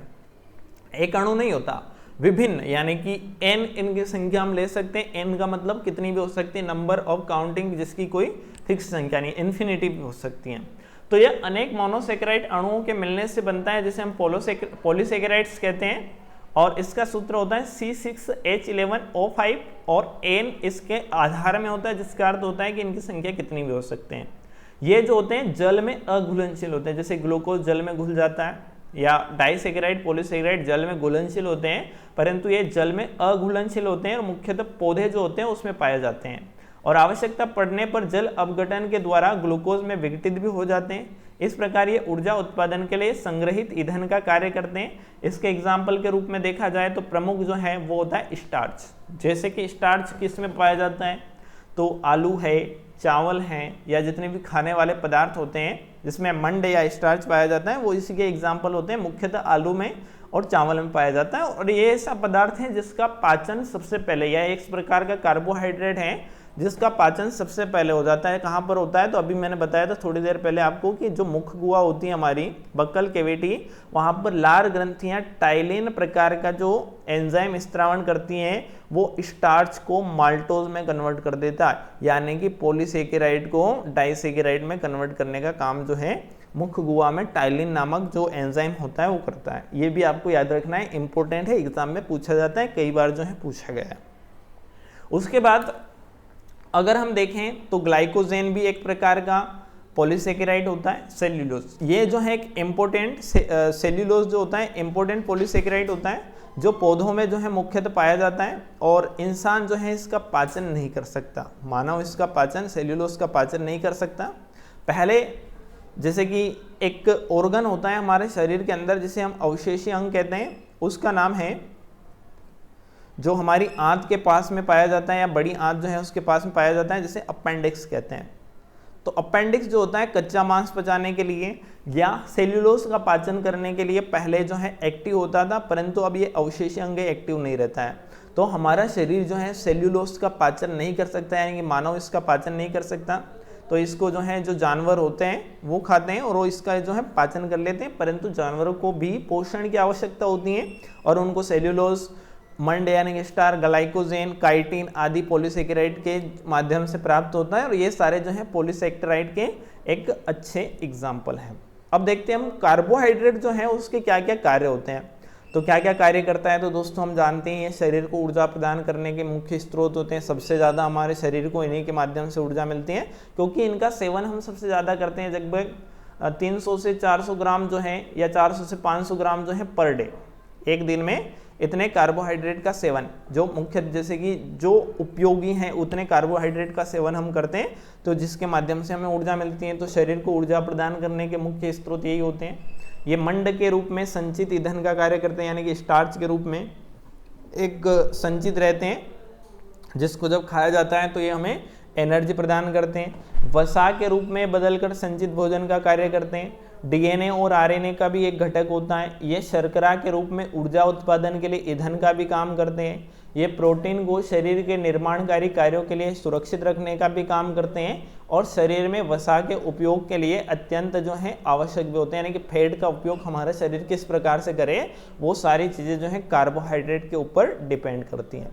एक अणु नहीं होता, विभिन्न, यानी कि n इनकी संख्या हम ले सकते हैं। n का मतलब कितनी भी हो सकती है, नंबर ऑफ काउंटिंग जिसकी कोई फिक्स संख्या नहीं, इन्फिनिटी भी हो सकती है। तो यह अनेक मोनोसैकेराइड अणुओं के मिलने से बनता है जिसे हम पॉलीसैकेराइड्स कहते हैं। और इसका सूत्र होता है C6H11O5 और N इसके आधार में होता है, जिसका अर्थ होता है कि इनकी संख्या कितनी भी हो सकते हैं। ये जो होते हैं जल में अघुलनशील होते हैं, जैसे ग्लूकोज जल में घुल जाता है, या डाइसैकेराइड पॉलीसैकेराइड जल में घुलनशील होते हैं, परंतु ये जल में अघुलनशील होते हैं और मुख्यतः पौधे जो होते हैं उसमें पाए जाते हैं। और आवश्यकता पड़ने पर जल अपघटन के द्वारा ग्लूकोज में विघटित भी हो जाते हैं। इस प्रकार ये ऊर्जा उत्पादन के लिए संग्रहित ईंधन का कार्य करते हैं। इसके एग्जाम्पल के रूप में देखा जाए तो प्रमुख जो है वो होता है स्टार्च। जैसे कि स्टार्च किस में पाया जाता है, तो आलू है, चावल हैं, या जितने भी खाने वाले पदार्थ होते हैं जिसमें मंड या स्टार्च पाया जाता है वो इसी के एग्जाम्पल होते हैं। मुख्यतः आलू में और चावल में पाया जाता है। और ये ऐसा पदार्थ है जिसका पाचन सबसे पहले, या एक प्रकार का कार्बोहाइड्रेट है जिसका पाचन सबसे पहले हो जाता है। कहाँ पर होता है, तो अभी मैंने बताया था थोड़ी देर पहले आपको कि जो मुख गुहा होती है हमारी, बक्कल कैविटी, वहाँ पर लार ग्रंथियाँ टाइलिन प्रकार का जो एंजाइम स्त्रावण करती हैं वो स्टार्च को माल्टोज में कन्वर्ट कर देता है, यानी कि पॉलीसैकेराइड को डाइसैकेराइड में कन्वर्ट करने का काम जो है मुख गुहा में टाइलिन नामक जो एंजाइम होता है वो करता है। ये भी आपको याद रखना है, इंपॉर्टेंट है, एग्जाम में पूछा जाता है, कई बार जो है पूछा गया है। उसके बाद अगर हम देखें तो ग्लाइकोजेन भी एक प्रकार का पॉलीसैकेराइड होता है। सेल्यूलोज, ये जो है एक इम्पोर्टेंट सेल्यूलोज जो होता है इम्पोर्टेंट पॉलीसैकेराइड होता है, जो पौधों में जो है मुख्यतः पाया जाता है और इंसान जो है इसका पाचन नहीं कर सकता। मानव इसका पाचन, सेल्यूलोज का पाचन नहीं कर सकता। पहले जैसे कि एक ऑर्गन होता है हमारे शरीर के अंदर जिसे हम अवशेषी अंग कहते हैं, उसका नाम है, जो हमारी आंत के पास में पाया जाता है या बड़ी आंत जो है उसके पास में पाया जाता है, जिसे अपेंडिक्स कहते हैं। तो अपेंडिक्स जो होता है कच्चा मांस पचाने के लिए या सेल्यूलोज का पाचन करने के लिए पहले जो है एक्टिव होता था, परंतु अब ये अवशेषी अंग एक्टिव नहीं रहता है। तो हमारा शरीर जो है सेल्यूलोज का पाचन नहीं कर सकता, यानी कि मानव इसका पाचन नहीं कर सकता। तो इसको जो है जो जानवर होते हैं वो खाते हैं और वो इसका जो है पाचन कर लेते हैं, परंतु जानवरों को भी पोषण की आवश्यकता होती है और उनको सेल्यूलोज, मंड यानी कि स्टार, ग्लाइकोजेन, काइटिन आदि पॉलीसैकेराइड के माध्यम से प्राप्त होता है। और ये सारे जो है पॉलीसैकेराइड के एक अच्छे एग्जाम्पल हैं। अब देखते हैं हम कार्बोहाइड्रेट जो है उसके क्या क्या कार्य होते हैं। तो क्या क्या कार्य करता है, तो दोस्तों हम जानते हैं ये शरीर को ऊर्जा प्रदान करने के मुख्य स्रोत होते हैं। सबसे ज़्यादा हमारे शरीर को इन्हीं के माध्यम से ऊर्जा मिलती है, क्योंकि इनका सेवन हम सबसे ज़्यादा करते हैं। लगभग 300 से 400 ग्राम जो है, या 400 से 500 ग्राम जो है पर डे, एक दिन में इतने कार्बोहाइड्रेट का सेवन, जो मुख्य जैसे कि जो उपयोगी हैं उतने कार्बोहाइड्रेट का सेवन हम करते हैं, तो जिसके माध्यम से हमें ऊर्जा मिलती है। तो शरीर को ऊर्जा प्रदान करने के मुख्य स्रोत यही होते हैं। ये मंड के रूप में संचित ईंधन का कार्य करते हैं, यानी कि स्टार्च के रूप में एक संचित रहते हैं, जिसको जब खाया जाता है तो ये हमें एनर्जी प्रदान करते हैं। वसा के रूप में बदलकर संचित भोजन का कार्य करते हैं। डीएनए और आरएनए का भी एक घटक होता है। ये शर्करा के रूप में ऊर्जा उत्पादन के लिए ईंधन का भी काम करते हैं। ये प्रोटीन को शरीर के निर्माणकारी कार्यों के लिए सुरक्षित रखने का भी काम करते हैं और शरीर में वसा के उपयोग के लिए अत्यंत जो है आवश्यक भी होते हैं, यानी कि फैट का उपयोग हमारा शरीर किस प्रकार से करे, वो सारी चीज़ें जो है कार्बोहाइड्रेट के ऊपर डिपेंड करती हैं।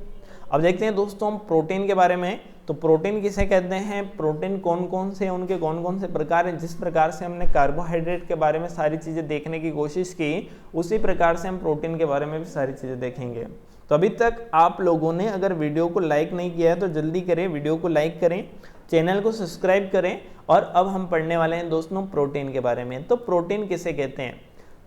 अब देखते हैं दोस्तों हम प्रोटीन के बारे में। तो प्रोटीन किसे कहते हैं, प्रोटीन कौन कौन से, उनके कौन कौन से प्रकार हैं। जिस प्रकार से हमने कार्बोहाइड्रेट के बारे में सारी चीज़ें देखने की कोशिश की, उसी प्रकार से हम प्रोटीन के बारे में भी सारी चीज़ें देखेंगे। तो अभी तक आप लोगों ने अगर वीडियो को लाइक नहीं किया है तो जल्दी करें, वीडियो को लाइक करें, चैनल को सब्सक्राइब करें। और अब हम पढ़ने वाले हैं दोस्तों प्रोटीन के बारे में। तो प्रोटीन किसे कहते हैं?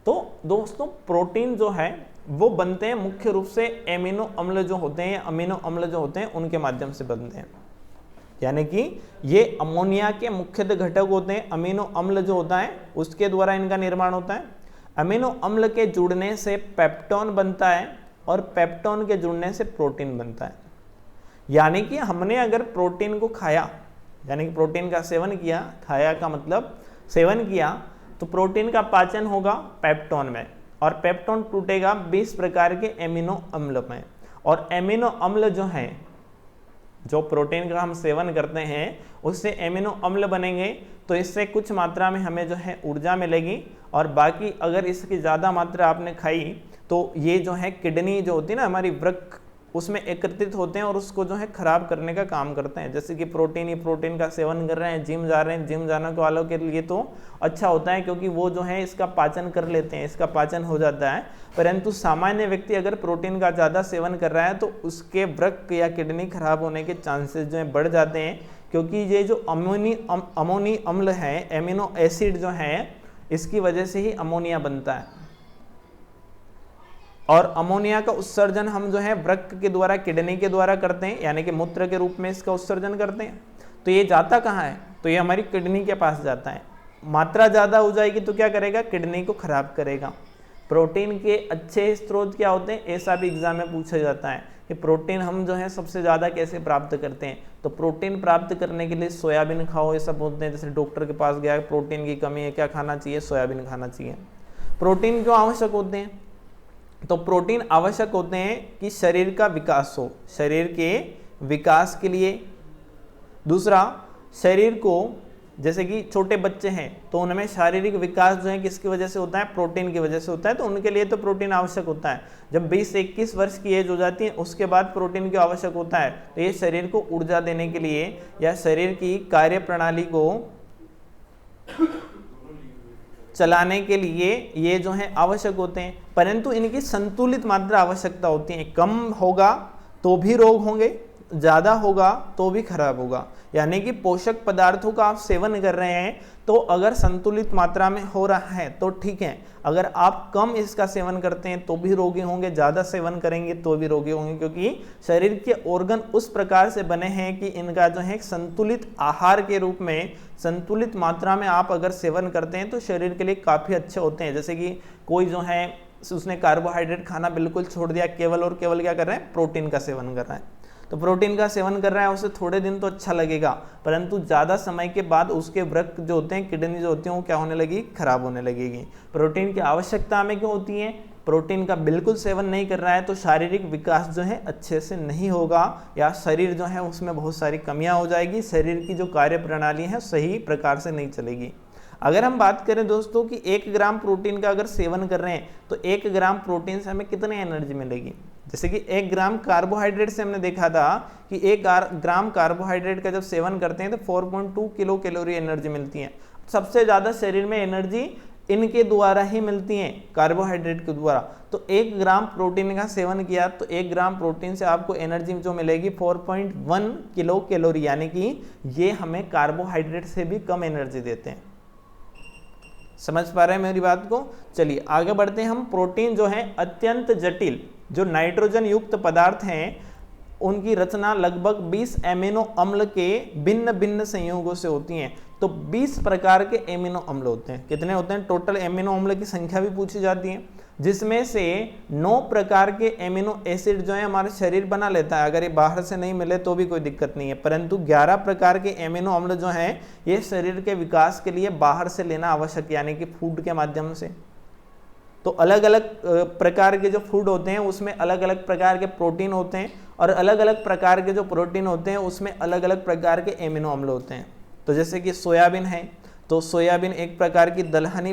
तो दोस्तों प्रोटीन जो है वो बनते हैं मुख्य रूप से एमिनो अम्ल जो होते हैं, अमीनो अम्ल जो होते हैं उनके माध्यम से बनते हैं। यानी कि ये अमोनिया के मुख्य घटक होते हैं। अमीनो अम्ल जो होता है उसके द्वारा इनका निर्माण होता है। अमीनो अम्ल के जुड़ने से पेप्टोन बनता है और पेप्टोन के जुड़ने से प्रोटीन बनता है। यानी कि हमने अगर प्रोटीन को खाया, यानी कि प्रोटीन का सेवन किया, खाया का मतलब सेवन किया, तो प्रोटीन का पाचन होगा पेप्टोन में और पेप्टोन टूटेगा 20 प्रकार के एमिनो अम्ल में। और एमिनो अम्ल जो है, जो प्रोटीन का हम सेवन करते हैं उससे एमिनो अम्ल बनेंगे, तो इससे कुछ मात्रा में हमें जो है ऊर्जा मिलेगी। और बाकी अगर इसकी ज़्यादा मात्रा आपने खाई तो ये जो है किडनी जो होती है ना हमारी, वृक्क, उसमें एकत्रित होते हैं और उसको जो है खराब करने का काम करते हैं। जैसे कि प्रोटीन का सेवन कर रहे हैं, जिम जा रहे हैं, जिम जाने वालों के लिए तो अच्छा होता है क्योंकि वो जो है इसका पाचन कर लेते हैं, इसका पाचन हो जाता है। परंतु सामान्य व्यक्ति अगर प्रोटीन का ज़्यादा सेवन कर रहा है तो उसके वृक्क या किडनी खराब होने के चांसेस जो है बढ़ जाते हैं, क्योंकि ये जो अमोनी अम्ल है, एमिनो एसिड जो है, इसकी वजह से ही अमोनिया बनता है। और अमोनिया का उत्सर्जन हम जो है वृक्क के द्वारा, किडनी के द्वारा करते हैं, यानी कि मूत्र के रूप में इसका उत्सर्जन करते हैं। तो ये जाता कहाँ है? तो ये हमारी किडनी के पास जाता है। मात्रा ज़्यादा हो जाएगी तो क्या करेगा? किडनी को खराब करेगा। प्रोटीन के अच्छे स्रोत क्या होते हैं? ऐसा भी एग्जाम में पूछा जाता है कि प्रोटीन हम जो है सबसे ज़्यादा कैसे प्राप्त करते हैं। तो प्रोटीन प्राप्त करने के लिए सोयाबीन खाओ, ये सब बोलते हैं। जैसे डॉक्टर के पास गया, प्रोटीन की कमी है, क्या खाना चाहिए? सोयाबीन खाना चाहिए। प्रोटीन क्यों आवश्यक होते हैं? तो प्रोटीन आवश्यक होते हैं कि शरीर का विकास हो, शरीर के विकास के लिए। दूसरा, शरीर को, जैसे कि छोटे बच्चे हैं तो उनमें शारीरिक विकास जो है किसकी वजह से होता है? प्रोटीन की वजह से होता है। तो उनके लिए तो प्रोटीन आवश्यक होता है। जब 20 से 21 वर्ष की एज हो जाती है उसके बाद प्रोटीन क्यों आवश्यक होता है? तो ये शरीर को ऊर्जा देने के लिए या शरीर की कार्य प्रणाली को चलाने के लिए ये जो है आवश्यक होते हैं। परंतु इनकी संतुलित मात्रा आवश्यकता होती है। कम होगा तो भी रोग होंगे, ज़्यादा होगा तो भी खराब होगा। यानी कि पोषक पदार्थों का आप सेवन कर रहे हैं तो अगर संतुलित मात्रा में हो रहा है तो ठीक है। अगर आप कम इसका सेवन करते हैं तो भी रोगी होंगे, ज़्यादा सेवन करेंगे तो भी रोगी होंगे, क्योंकि शरीर के ऑर्गन उस प्रकार से बने हैं कि इनका जो है संतुलित आहार के रूप में, संतुलित मात्रा में आप अगर सेवन करते हैं तो शरीर के लिए काफ़ी अच्छे होते हैं। जैसे कि कोई जो है उसने कार्बोहाइड्रेट खाना बिल्कुल छोड़ दिया, केवल और केवल क्या कर रहे हैं? प्रोटीन का सेवन कर रहा है। तो प्रोटीन का सेवन कर रहा है, उसे थोड़े दिन तो अच्छा लगेगा, परंतु ज़्यादा समय के बाद उसके वृक्क जो होते हैं, किडनी जो होती हैं, वो क्या होने लगी? खराब होने लगेगी। प्रोटीन की आवश्यकता हमें क्यों होती है? प्रोटीन का बिल्कुल सेवन नहीं कर रहा है तो शारीरिक विकास जो है अच्छे से नहीं होगा, या शरीर जो है उसमें बहुत सारी कमियां हो जाएगी, शरीर की जो कार्य प्रणाली है सही प्रकार से नहीं चलेगी। अगर हम बात करें दोस्तों कि 1 ग्राम प्रोटीन का अगर सेवन कर रहे हैं तो 1 ग्राम प्रोटीन से हमें कितनी एनर्जी मिलेगी? जैसे कि 1 ग्राम कार्बोहाइड्रेट से हमने देखा था कि 1 ग्राम कार्बोहाइड्रेट का जब सेवन करते हैं तो 4.2 किलो कैलोरी एनर्जी मिलती है। सबसे ज़्यादा शरीर में एनर्जी इनके द्वारा ही मिलती है, कार्बोहाइड्रेट के द्वारा। तो 1 ग्राम प्रोटीन का सेवन किया तो 1 ग्राम प्रोटीन से आपको एनर्जी जो मिलेगी 4.1 किलो कैलोरी, यानी कि ये हमें कार्बोहाइड्रेट से भी कम एनर्जी देते हैं। समझ पा रहे हैं मेरी बात को? चलिए आगे बढ़ते हैं हम। प्रोटीन जो है अत्यंत जटिल, जो नाइट्रोजन युक्त पदार्थ हैं, उनकी रचना लगभग 20 एमिनो अम्ल के भिन्न भिन्न संयोगों से होती हैं। तो 20 प्रकार के एमिनो अम्ल होते हैं। कितने होते हैं? टोटल एमिनो अम्ल की संख्या भी पूछी जाती है, जिसमें से 9 प्रकार के एमिनो एसिड जो है हमारा शरीर बना लेता है। अगर ये बाहर से नहीं मिले तो भी कोई दिक्कत नहीं है, परंतु 11 प्रकार के एमिनो अम्ल जो हैं ये शरीर के विकास के लिए बाहर से लेना आवश्यक, यानी कि फूड के माध्यम से। तो अलग अलग प्रकार के जो फूड होते हैं उसमें अलग अलग प्रकार के प्रोटीन होते हैं, और अलग अलग प्रकार के जो प्रोटीन होते हैं उसमें अलग अलग प्रकार के एमिनो अम्ल होते हैं। तो जैसे कि सोयाबीन है, तो सोयाबीन एक प्रकार की दलहनी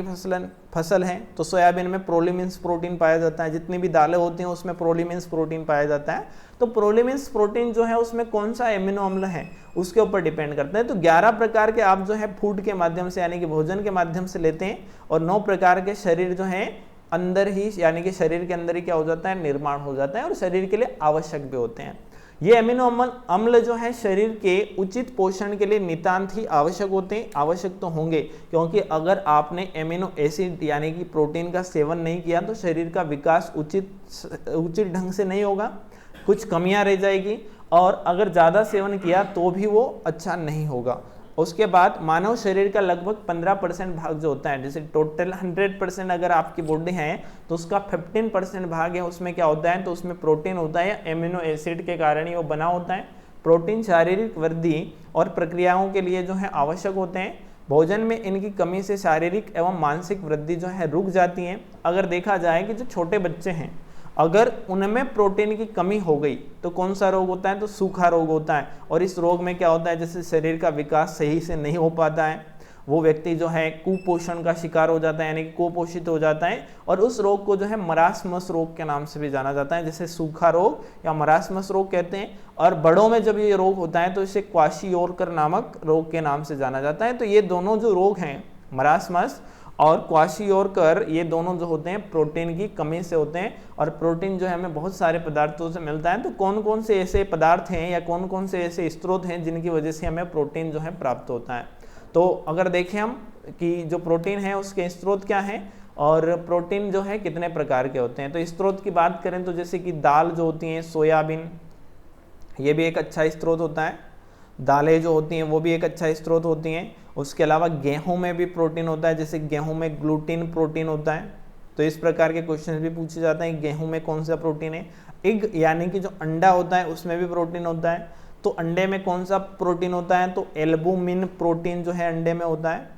फसल है, तो सोयाबीन में प्रोलीमिन्स प्रोटीन पाया जाता है। जितनी भी दालें होती हैं उसमें प्रोलीमिन्स प्रोटीन पाया जाता है। तो प्रोलीमिन्स प्रोटीन जो है उसमें कौन सा एमिनो अम्ल है उसके ऊपर डिपेंड करता है। तो 11 प्रकार के आप जो है फूड के माध्यम से, यानी कि भोजन के माध्यम से लेते हैं, और 9 प्रकार के शरीर जो है अंदर ही यानी कि शरीर के अंदर ही क्या हो जाता है, निर्माण हो जाता है और शरीर के लिए आवश्यक भी होते हैं। ये अमीनो अम्ल जो है शरीर के उचित पोषण के लिए नितांत ही आवश्यक होते हैं, आवश्यक तो होंगे, क्योंकि अगर आपने एमिनो एसिड यानी कि प्रोटीन का सेवन नहीं किया तो शरीर का विकास उचित ढंग से नहीं होगा, कुछ कमियां रह जाएगी, और अगर ज़्यादा सेवन किया तो भी वो अच्छा नहीं होगा। उसके बाद मानव शरीर का लगभग 15% भाग जो होता है, जैसे टोटल 100% अगर आपकी बॉडी है तो उसका 15% भाग है उसमें क्या होता है, तो उसमें प्रोटीन होता है, एमिनो एसिड के कारण ही वो बना होता है। प्रोटीन शारीरिक वृद्धि और प्रक्रियाओं के लिए जो है आवश्यक होते हैं। भोजन में इनकी कमी से शारीरिक एवं मानसिक वृद्धि जो है रुक जाती है। अगर देखा जाए कि जो छोटे बच्चे हैं अगर उनमें प्रोटीन की कमी हो गई तो कौन सा रोग होता है, तो सूखा रोग होता है। और इस रोग में क्या होता है, जैसे शरीर का विकास सही से नहीं हो पाता है, वो व्यक्ति जो है कुपोषण का शिकार हो जाता है, यानी कि कुपोषित हो जाता है, और उस रोग को जो है मरासमस रोग के नाम से भी जाना जाता है, जैसे सूखा रोग या मरासमस रोग कहते हैं। और बड़ों में जब ये रोग होता है तो इसे क्वाशियोरकर नामक रोग के नाम से जाना जाता है। तो ये दोनों जो रोग हैं, मरासमस और क्वाशियोरकर, ये दोनों जो होते हैं प्रोटीन की कमी से होते हैं। और प्रोटीन जो है हमें बहुत सारे पदार्थों से मिलता है। तो कौन कौन से ऐसे पदार्थ हैं या कौन कौन से ऐसे स्रोत हैं जिनकी वजह से हमें प्रोटीन जो है प्राप्त होता है। तो अगर देखें हम कि जो प्रोटीन है उसके स्रोत क्या हैं और प्रोटीन जो है कितने प्रकार के होते हैं। तो स्रोत की बात करें तो जैसे कि दाल जो होती हैं, सोयाबीन, ये भी एक अच्छा स्रोत होता है। दालें जो होती हैं वो भी एक अच्छा स्रोत होती हैं। उसके अलावा गेहूं में भी प्रोटीन होता है, जैसे गेहूं में ग्लूटीन प्रोटीन होता है। तो इस प्रकार के क्वेश्चन भी पूछे जाते हैं, गेहूं में कौन सा प्रोटीन है। एग यानी कि जो अंडा होता है उसमें भी प्रोटीन होता है, तो अंडे में कौन सा प्रोटीन होता है, तो एल्बुमिन प्रोटीन जो है अंडे में होता है।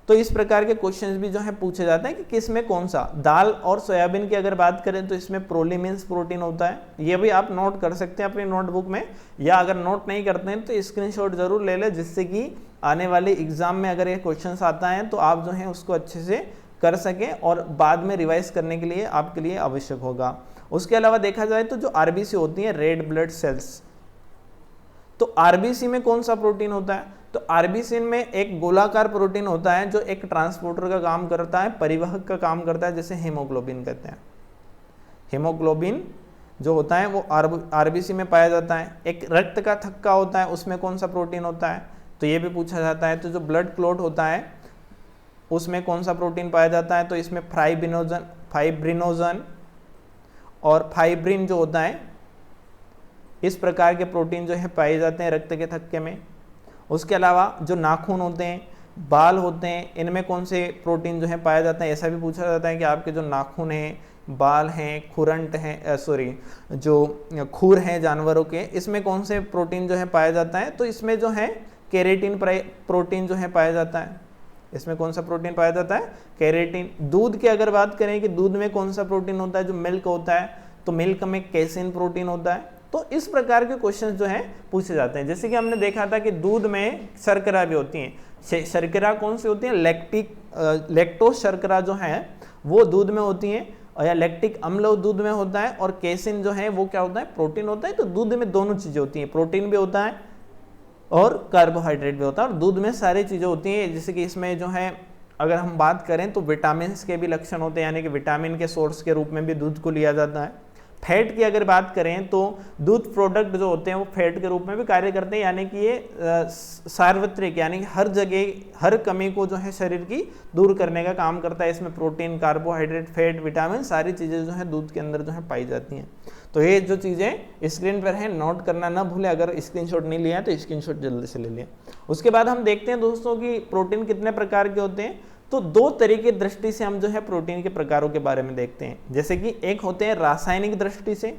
तो इस प्रकार के क्वेश्चंस भी जो है पूछे जाते हैं कि किस में कौन सा। दाल और सोयाबीन की अगर बात करें तो इसमें प्रोलीमिन्स प्रोटीन होता है। ये भी आप नोट कर सकते हैं अपनी नोटबुक में, या अगर नोट नहीं करते हैं तो स्क्रीनशॉट जरूर ले लें, जिससे कि आने वाले एग्जाम में अगर ये क्वेश्चंस आता है तो आप जो है उसको अच्छे से कर सकें और बाद में रिवाइज करने के लिए आपके लिए आवश्यक होगा। उसके अलावा देखा जाए तो जो आरबीसी होती है, रेड ब्लड सेल्स, तो आरबीसी में कौन सा प्रोटीन होता है, तो आरबीसी में एक गोलाकार प्रोटीन होता है जो एक ट्रांसपोर्टर का काम करता है, परिवहक का काम करता है, जैसे हीमोग्लोबिन कहते हैं। हीमोग्लोबिन जो होता है वो आरबीसी में पाया जाता है। एक रक्त का थक्का होता है, उसमें कौन सा प्रोटीन होता है, तो ये भी पूछा जाता है। तो जो ब्लड क्लॉट होता है उसमें कौन सा प्रोटीन पाया जाता है, तो इसमें फाइब्रिनोजन और फाइब्रिन जो होता है, इस प्रकार के प्रोटीन जो है पाए जाते हैं रक्त के थक्के में। उसके अलावा जो नाखून होते हैं, बाल होते हैं, इनमें कौन से प्रोटीन जो है पाया जाता है। ऐसा भी पूछा जाता है कि आपके जो नाखून हैं, बाल हैं, खुरंट हैं, जो खुर हैं जानवरों के, इसमें कौन से प्रोटीन जो है पाया जाता है, तो इसमें जो है केरेटिन प्रोटीन जो है पाया जाता है। इसमें कौन सा प्रोटीन पाया जाता है, केरेटिन। दूध की अगर बात करें कि दूध में कौन सा प्रोटीन होता है, जो मिल्क होता है, तो मिल्क में कैसिन प्रोटीन होता है। तो इस प्रकार के क्वेश्चन जो हैं पूछे जाते हैं। जैसे कि हमने देखा था कि दूध में शर्करा भी होती हैं। शर्करा कौन सी होती है, लैक्टोज शर्करा जो है वो दूध में होती है, या लैक्टिक अम्ल दूध में होता है, और कैसिन जो है वो क्या होता है, प्रोटीन होता है। तो दूध में दोनों चीजें होती हैं, प्रोटीन भी होता है और कार्बोहाइड्रेट भी होता है, और दूध में सारी चीजें होती हैं। जैसे कि इसमें जो है अगर हम बात करें तो विटामिन के भी लक्षण होते हैं, यानी कि विटामिन के सोर्स के रूप में भी दूध को लिया जाता है। फैट की अगर बात करें तो दूध प्रोडक्ट जो होते हैं वो फैट के रूप में भी कार्य करते हैं, यानी कि ये सार्वत्रिक यानी कि हर जगह हर कमी को जो है शरीर की दूर करने का काम करता है। इसमें प्रोटीन, कार्बोहाइड्रेट, फैट, विटामिन सारी चीज़ें जो है दूध के अंदर जो है पाई जाती हैं। तो ये जो चीज़ें स्क्रीन पर है नोट करना ना भूलें, अगर स्क्रीनशॉट नहीं लिया तो स्क्रीनशॉट जल्दी से ले लें। उसके बाद हम देखते हैं दोस्तों कि प्रोटीन कितने प्रकार के होते हैं। तो दो तरीके दृष्टि से हम जो है प्रोटीन के प्रकारों के बारे में देखते हैं। जैसे कि एक होते हैं रासायनिक दृष्टि से,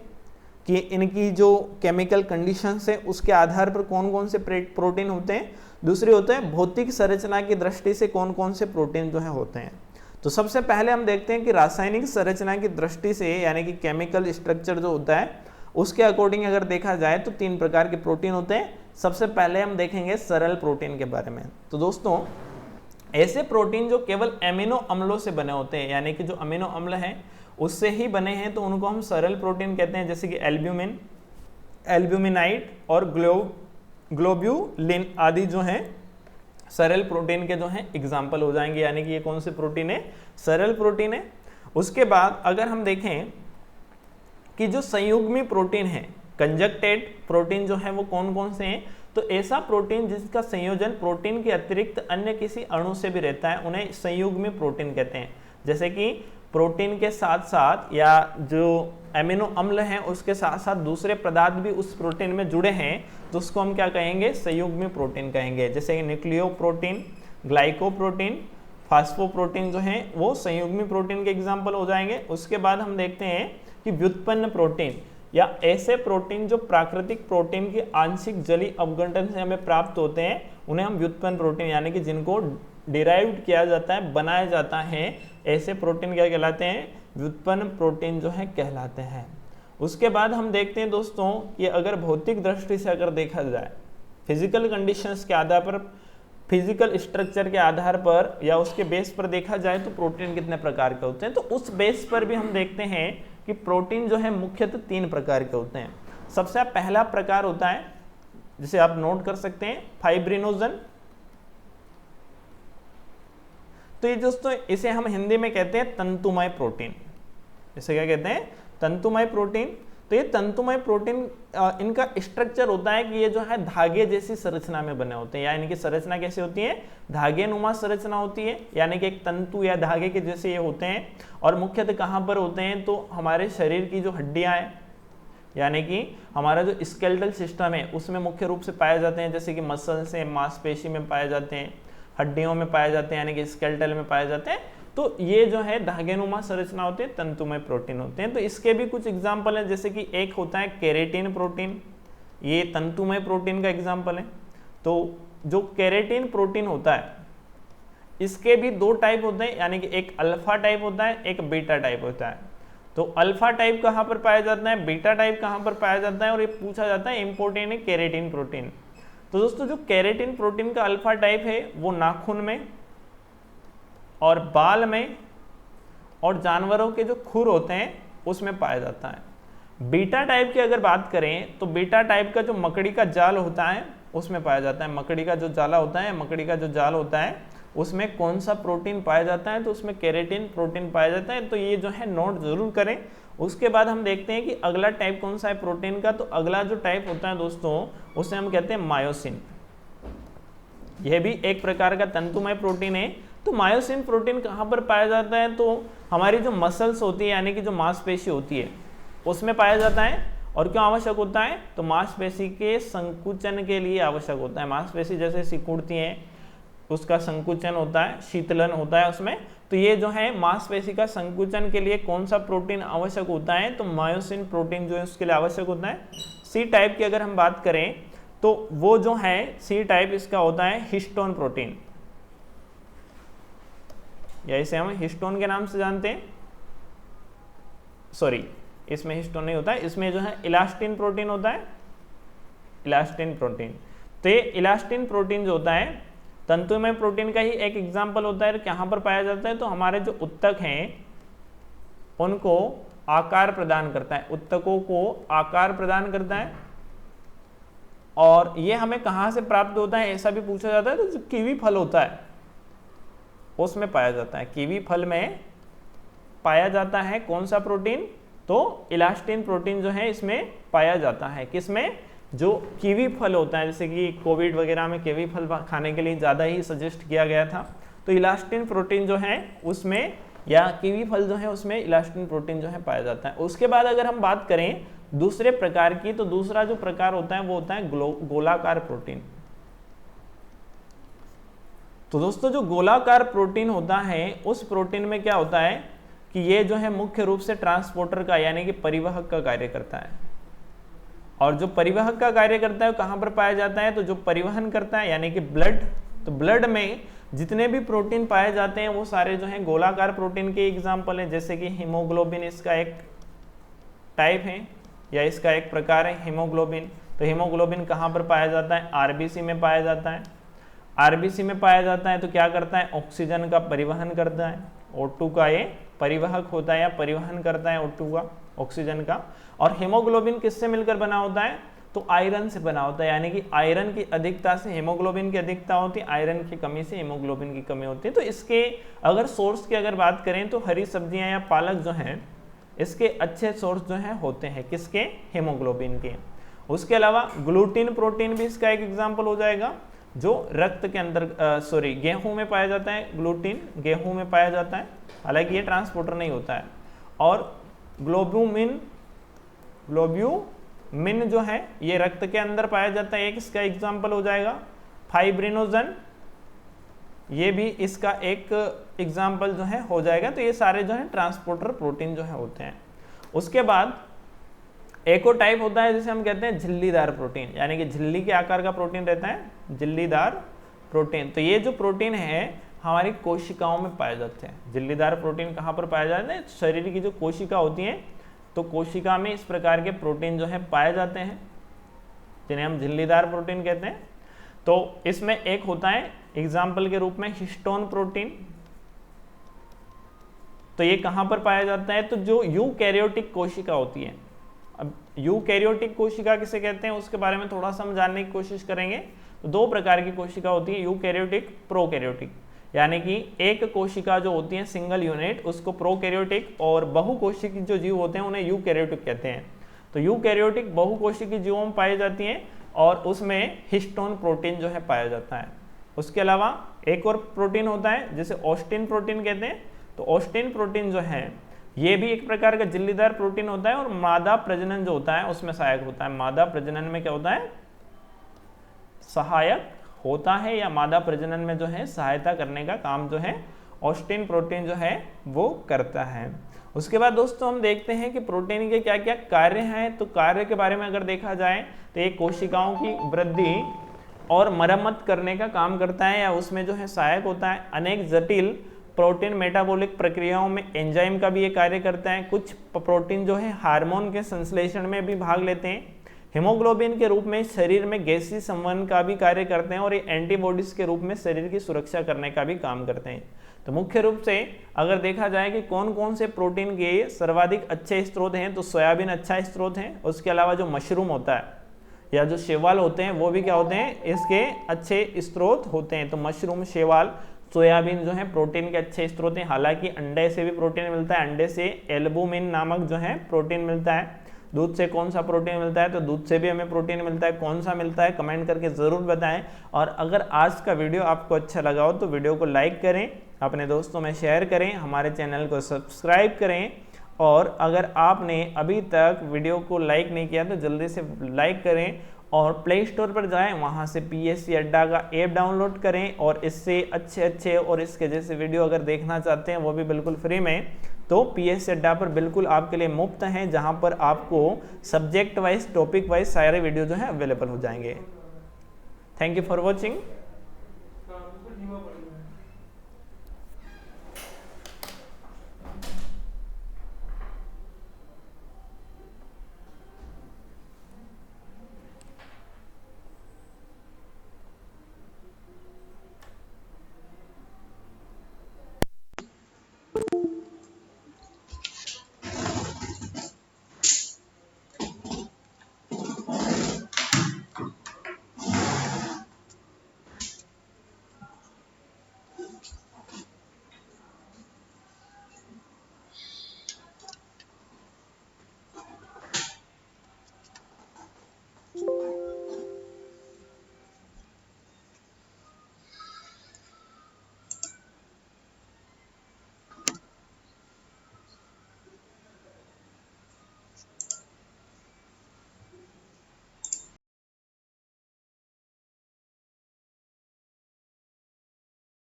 कि इनकी जो केमिकल कंडीशंस है उसके आधार पर कौन कौन से प्रोटीन होते हैं। दूसरे होते हैं भौतिक संरचना की दृष्टि से कौन कौन से प्रोटीन जो है होते हैं। तो सबसे पहले हम देखते हैं कि रासायनिक संरचना की दृष्टि से, यानी कि केमिकल स्ट्रक्चर जो होता है उसके अकॉर्डिंग अगर देखा जाए तो तीन प्रकार के प्रोटीन होते हैं। सबसे पहले हम देखेंगे सरल प्रोटीन के बारे में। तो दोस्तों ऐसे प्रोटीन जो केवल एमिनो अम्लों से बने होते हैं, यानी कि जो अमीनो अम्ल हैं उससे ही बने हैं, तो उनको हम सरल प्रोटीन कहते हैं। जैसे कि एल्ब्यूमिन, एल्ब्यूमिनाइड और ग्लोब्यूलिन आदि जो हैं सरल प्रोटीन के जो हैं एग्जाम्पल हो जाएंगे, यानी कि ये कौन से प्रोटीन है, सरल प्रोटीन है। उसके बाद अगर हम देखें कि जो संयुग्मी प्रोटीन है, कंजक्टेड प्रोटीन जो है वो कौन कौन से हैं, तो ऐसा प्रोटीन जिसका संयोजन प्रोटीन के अतिरिक्त अन्य किसी अणु से भी रहता है उन्हें संयुग्मी प्रोटीन कहते हैं। जैसे कि प्रोटीन के साथ साथ या जो एमिनो अम्ल हैं उसके साथ साथ दूसरे पदार्थ भी उस प्रोटीन में जुड़े हैं तो उसको हम क्या कहेंगे, संयुग्मी प्रोटीन कहेंगे। जैसे न्यूक्लियोप्रोटीन, ग्लाइकोप्रोटीन, फास्फोप्रोटीन जो हैं वो संयुग्मी प्रोटीन के एग्जाम्पल हो जाएंगे। उसके बाद हम देखते हैं कि व्युत्पन्न प्रोटीन या ऐसे प्रोटीन जो प्राकृतिक प्रोटीन के आंशिक जलीय अवगठन से हमें प्राप्त होते हैं उन्हें हम व्युत्पन्न प्रोटीन यानी कि जिनको डिराइव्ड किया जाता है, बनाया जाता है, ऐसे प्रोटीन क्या कहलाते हैं, व्युत्पन्न प्रोटीन जो है कहलाते हैं। उसके बाद हम देखते हैं दोस्तों कि अगर भौतिक दृष्टि से अगर देखा जाए, फिजिकल कंडीशंस के आधार पर, फिजिकल स्ट्रक्चर के आधार पर या उसके बेस पर देखा जाए तो प्रोटीन कितने प्रकार के होते हैं, तो उस बेस पर भी हम देखते हैं कि प्रोटीन जो है मुख्यतः 3 प्रकार के होते हैं। सबसे पहला प्रकार होता है जिसे आप नोट कर सकते हैं, फाइब्रिनोजन। तो ये दोस्तों इसे हम हिंदी में कहते हैं तंतुमय प्रोटीन। इसे क्या कहते हैं, तंतुमय प्रोटीन। तो ये तंतुमय प्रोटीन इनका स्ट्रक्चर होता है कि ये जो है धागे जैसी संरचना में बने होते हैं, या इनकी संरचना कैसी होती है, धागे नुमा संरचना होती है, यानी कि एक तंतु या धागे के जैसे ये होते हैं। और मुख्यतः कहाँ पर होते हैं, तो हमारे शरीर की जो हड्डियाँ हैं यानी कि हमारा जो स्केलेटल सिस्टम है उसमें मुख्य रूप से पाए जाते हैं, जैसे कि मसल से मांसपेशी में पाए जाते हैं, हड्डियों में पाए जाते हैं यानी कि स्केलेटल में पाए जाते हैं। तो ये जो है धागेनुमा संरचना होती है, तंतुमय प्रोटीन होते हैं। तो इसके भी कुछ एग्जाम्पल हैं, जैसे कि एक होता है केरेटिन प्रोटीन, ये तंतुमय प्रोटीन का एग्जाम्पल है। तो जो केरेटिन प्रोटीन होता है इसके भी 2 टाइप होते हैं, यानी कि एक अल्फा टाइप होता है, एक बीटा टाइप होता है। तो अल्फा टाइप कहाँ पर पाया जाता है, बीटा टाइप कहाँ पर पाया जाता है, और ये पूछा जाता है इम्पोर्टेंट है केरेटिन प्रोटीन। तो दोस्तों जो केरेटिन प्रोटीन का अल्फा टाइप है वो नाखून में और बाल में और जानवरों के जो खुर होते हैं उसमें पाया जाता है। बीटा टाइप की अगर बात करें तो बीटा टाइप का जो मकड़ी का जाल होता है उसमें पाया जाता है। मकड़ी का जो जाला होता है, मकड़ी का जो जाल होता है उसमें कौन सा प्रोटीन पाया जाता है, तो उसमें केरेटिन प्रोटीन पाया जाता है। तो ये जो है नोट जरूर करें। उसके बाद हम देखते हैं कि अगला टाइप कौन सा है प्रोटीन का, तो अगला जो टाइप होता है दोस्तों उसे हम कहते हैं मायोसिन। यह भी एक प्रकार का तंतुमय प्रोटीन है। तो मायोसिन प्रोटीन कहाँ पर पाया जाता है, तो हमारी जो मसल्स होती है यानी कि जो मांसपेशी होती है उसमें पाया जाता है। और क्यों आवश्यक होता है, तो मांसपेशी के संकुचन के लिए आवश्यक होता है। मांसपेशी जैसे सिकुड़ती है उसका संकुचन होता है, शीतलन होता है उसमें। तो ये जो है मांसपेशी का संकुचन के लिए कौन सा प्रोटीन आवश्यक होता है, तो मायोसिन प्रोटीन जो है उसके लिए आवश्यक होता है। सी टाइप की अगर हम बात करें तो वो जो है सी टाइप इसका होता है हिस्टोन प्रोटीन, या इसे हम हिस्टोन के नाम से जानते हैं। सॉरी, इसमें हिस्टोन नहीं होता है, इसमें जो है इलास्टिन प्रोटीन होता है, इलास्टिन प्रोटीन। तो ये इलास्टिन प्रोटीन जो होता है तंतुमय प्रोटीन का ही एक एग्जाम्पल होता है। कहाँ पर पाया जाता है, तो हमारे जो उत्तक हैं उनको आकार प्रदान करता है, उत्तकों को आकार प्रदान करता है। और ये हमें कहाँ से प्राप्त होता है ऐसा भी पूछा जाता है, तो जो कीवी फल होता है उसमें पाया जाता है। कीवी फल में पाया जाता है कौन सा प्रोटीन, तो इलास्टिन प्रोटीन जो है इसमें पाया जाता है। किसमें, जो कीवी फल होता है, जैसे कि कोविड वगैरह में कीवी फल खाने के लिए ज़्यादा ही सजेस्ट किया गया था। तो इलास्टिन प्रोटीन जो है उसमें, या कीवी फल जो है उसमें इलास्टिन प्रोटीन जो है पाया जाता है। उसके बाद अगर हम बात करें दूसरे प्रकार की, तो दूसरा जो प्रकार होता है वो होता है गोलाकार प्रोटीन। तो दोस्तों जो गोलाकार प्रोटीन होता है उस प्रोटीन में क्या होता है कि ये जो है मुख्य रूप से ट्रांसपोर्टर का यानी कि परिवहक का कार्य करता है। और जो परिवहक का कार्य करता है कहाँ पर पाया जाता है, तो जो परिवहन करता है यानी कि ब्लड, तो ब्लड में जितने भी प्रोटीन पाए जाते हैं वो सारे जो हैं गोलाकार प्रोटीन के एग्जाम्पल हैं। जैसे कि हीमोग्लोबिन इसका एक टाइप है या इसका एक प्रकार है हीमोग्लोबिन। तो हीमोग्लोबिन कहाँ पर पाया जाता है, आरबीसी में पाया जाता है। आरबीसी में पाया जाता है तो क्या करता है, ऑक्सीजन का परिवहन करता है, O2 का ये परिवहक होता है या परिवहन करता है O2 का, ऑक्सीजन का। और हीमोग्लोबिन किससे मिलकर बना होता है, तो आयरन से बना होता है, यानी कि आयरन की अधिकता से हीमोग्लोबिन की अधिकता होती है, आयरन की कमी से हीमोग्लोबिन की कमी होती है। तो इसके अगर सोर्स की अगर बात करें तो हरी सब्जियां या पालक जो हैं इसके अच्छे सोर्स जो हैं होते हैं किसके, हीमोग्लोबिन के। उसके अलावा ग्लूटीन प्रोटीन भी इसका एक एग्जाम्पल हो जाएगा, जो रक्त के अंदर गेहूं में पाया जाता है, ग्लूटीन गेहूं में पाया जाता है, हालांकि ये ट्रांसपोर्टर नहीं होता है। और ग्लोब्यूमिन जो है ये रक्त के अंदर पाया जाता है, एक इसका एग्जाम्पल हो जाएगा। फाइब्रिनोजन ये भी इसका एक एग्जाम्पल जो है हो जाएगा। तो ये सारे जो है ट्रांसपोर्टर प्रोटीन जो है होते हैं। उसके बाद एक और टाइप होता है जिसे हम कहते हैं झिल्लीदार प्रोटीन, यानी कि झिल्ली के आकार का प्रोटीन रहता है, झिल्लीदार प्रोटीन। तो ये जो प्रोटीन है हमारी कोशिकाओं में पाए जाते हैं। झिल्लीदार प्रोटीन कहाँ पर पाए जाते हैं, शरीर की जो कोशिका होती है तो कोशिका में इस प्रकार के प्रोटीन जो है पाए जाते हैं, जिन्हें हम झिल्लीदार प्रोटीन कहते हैं। तो इसमें एक होता है एग्जाम्पल के रूप में हिस्टोन प्रोटीन। तो ये कहाँ पर पाया जाता है, तो जो यूकैरियोटिक कोशिका होती है। अब यूकैरियोटिक कोशिका किसे कहते हैं उसके बारे में थोड़ा सा हम जानने की कोशिश करेंगे। तो दो प्रकार की कोशिका होती है, यूकैरियोटिक, प्रोकैरियोटिक। यानी कि एक कोशिका जो होती है सिंगल यूनिट उसको प्रोकैरियोटिक, और बहुकोशिकी जो जीव होते हैं उन्हें यूकैरियोटिक कहते हैं। तो यूकैरियोटिक बहुकोशिकी जीवों में पाई जाती हैं और उसमें हिस्टोन प्रोटीन जो है पाया जाता है। उसके अलावा एक और प्रोटीन होता है जिसे ऑस्टिन प्रोटीन कहते हैं। तो ऑस्टिन प्रोटीन जो है ये भी एक प्रकार का झिल्लीदार प्रोटीन होता है और मादा प्रजनन जो होता है उसमें सहायक होता है। मादा प्रजनन में क्या होता है, सहायक होता है, या मादा प्रजनन में जो है सहायता करने का काम जो है ऑस्टिन प्रोटीन जो है वो करता है। उसके बाद दोस्तों हम देखते हैं कि प्रोटीन के क्या क्या कार्य हैं। तो कार्य के बारे में अगर देखा जाए तो ये कोशिकाओं की वृद्धि और मरम्मत करने का काम करता है, या उसमें जो है सहायक होता है। अनेक जटिल प्रोटीन मेटाबॉलिक प्रक्रियाओं में एंजाइम का भी ये कार्य करता है। कुछ प्रोटीन जो है हार्मोन के संश्लेषण में भी भाग लेते हैं। हीमोग्लोबिन के रूप में शरीर में गैसीय संवहन का भी कार्य करते हैं, और ये एंटीबॉडीज के रूप में शरीर की सुरक्षा करने का भी काम करते हैं। तो मुख्य रूप से अगर देखा जाए कि कौन कौन से प्रोटीन के सर्वाधिक अच्छे स्रोत हैं, तो सोयाबीन अच्छा स्रोत है। उसके अलावा जो मशरूम होता है या जो शैवाल होते हैं वो भी क्या होते हैं, इसके अच्छे स्रोत होते हैं। तो मशरूम, शैवाल, सोयाबीन जो है प्रोटीन के अच्छे स्रोत हैं। हालांकि अंडे से भी प्रोटीन मिलता है, अंडे से एल्बुमिन नामक जो है प्रोटीन मिलता है। दूध से कौन सा प्रोटीन मिलता है, तो दूध से भी हमें प्रोटीन मिलता है। कौन सा मिलता है कमेंट करके ज़रूर बताएं। और अगर आज का वीडियो आपको अच्छा लगा हो तो वीडियो को लाइक करें, अपने दोस्तों में शेयर करें, हमारे चैनल को सब्सक्राइब करें। और अगर आपने अभी तक वीडियो को लाइक नहीं किया तो जल्दी से लाइक करें और प्ले स्टोर पर जाएं, वहां से PSC अड्डा का ऐप डाउनलोड करें और इससे अच्छे और इसके जैसे वीडियो अगर देखना चाहते हैं वो भी बिल्कुल फ्री में, तो PSC अड्डा पर बिल्कुल आपके लिए मुफ्त हैं, जहां पर आपको सब्जेक्ट वाइज, टॉपिक वाइज सारे वीडियो जो है अवेलेबल हो जाएंगे। Thank you for watching.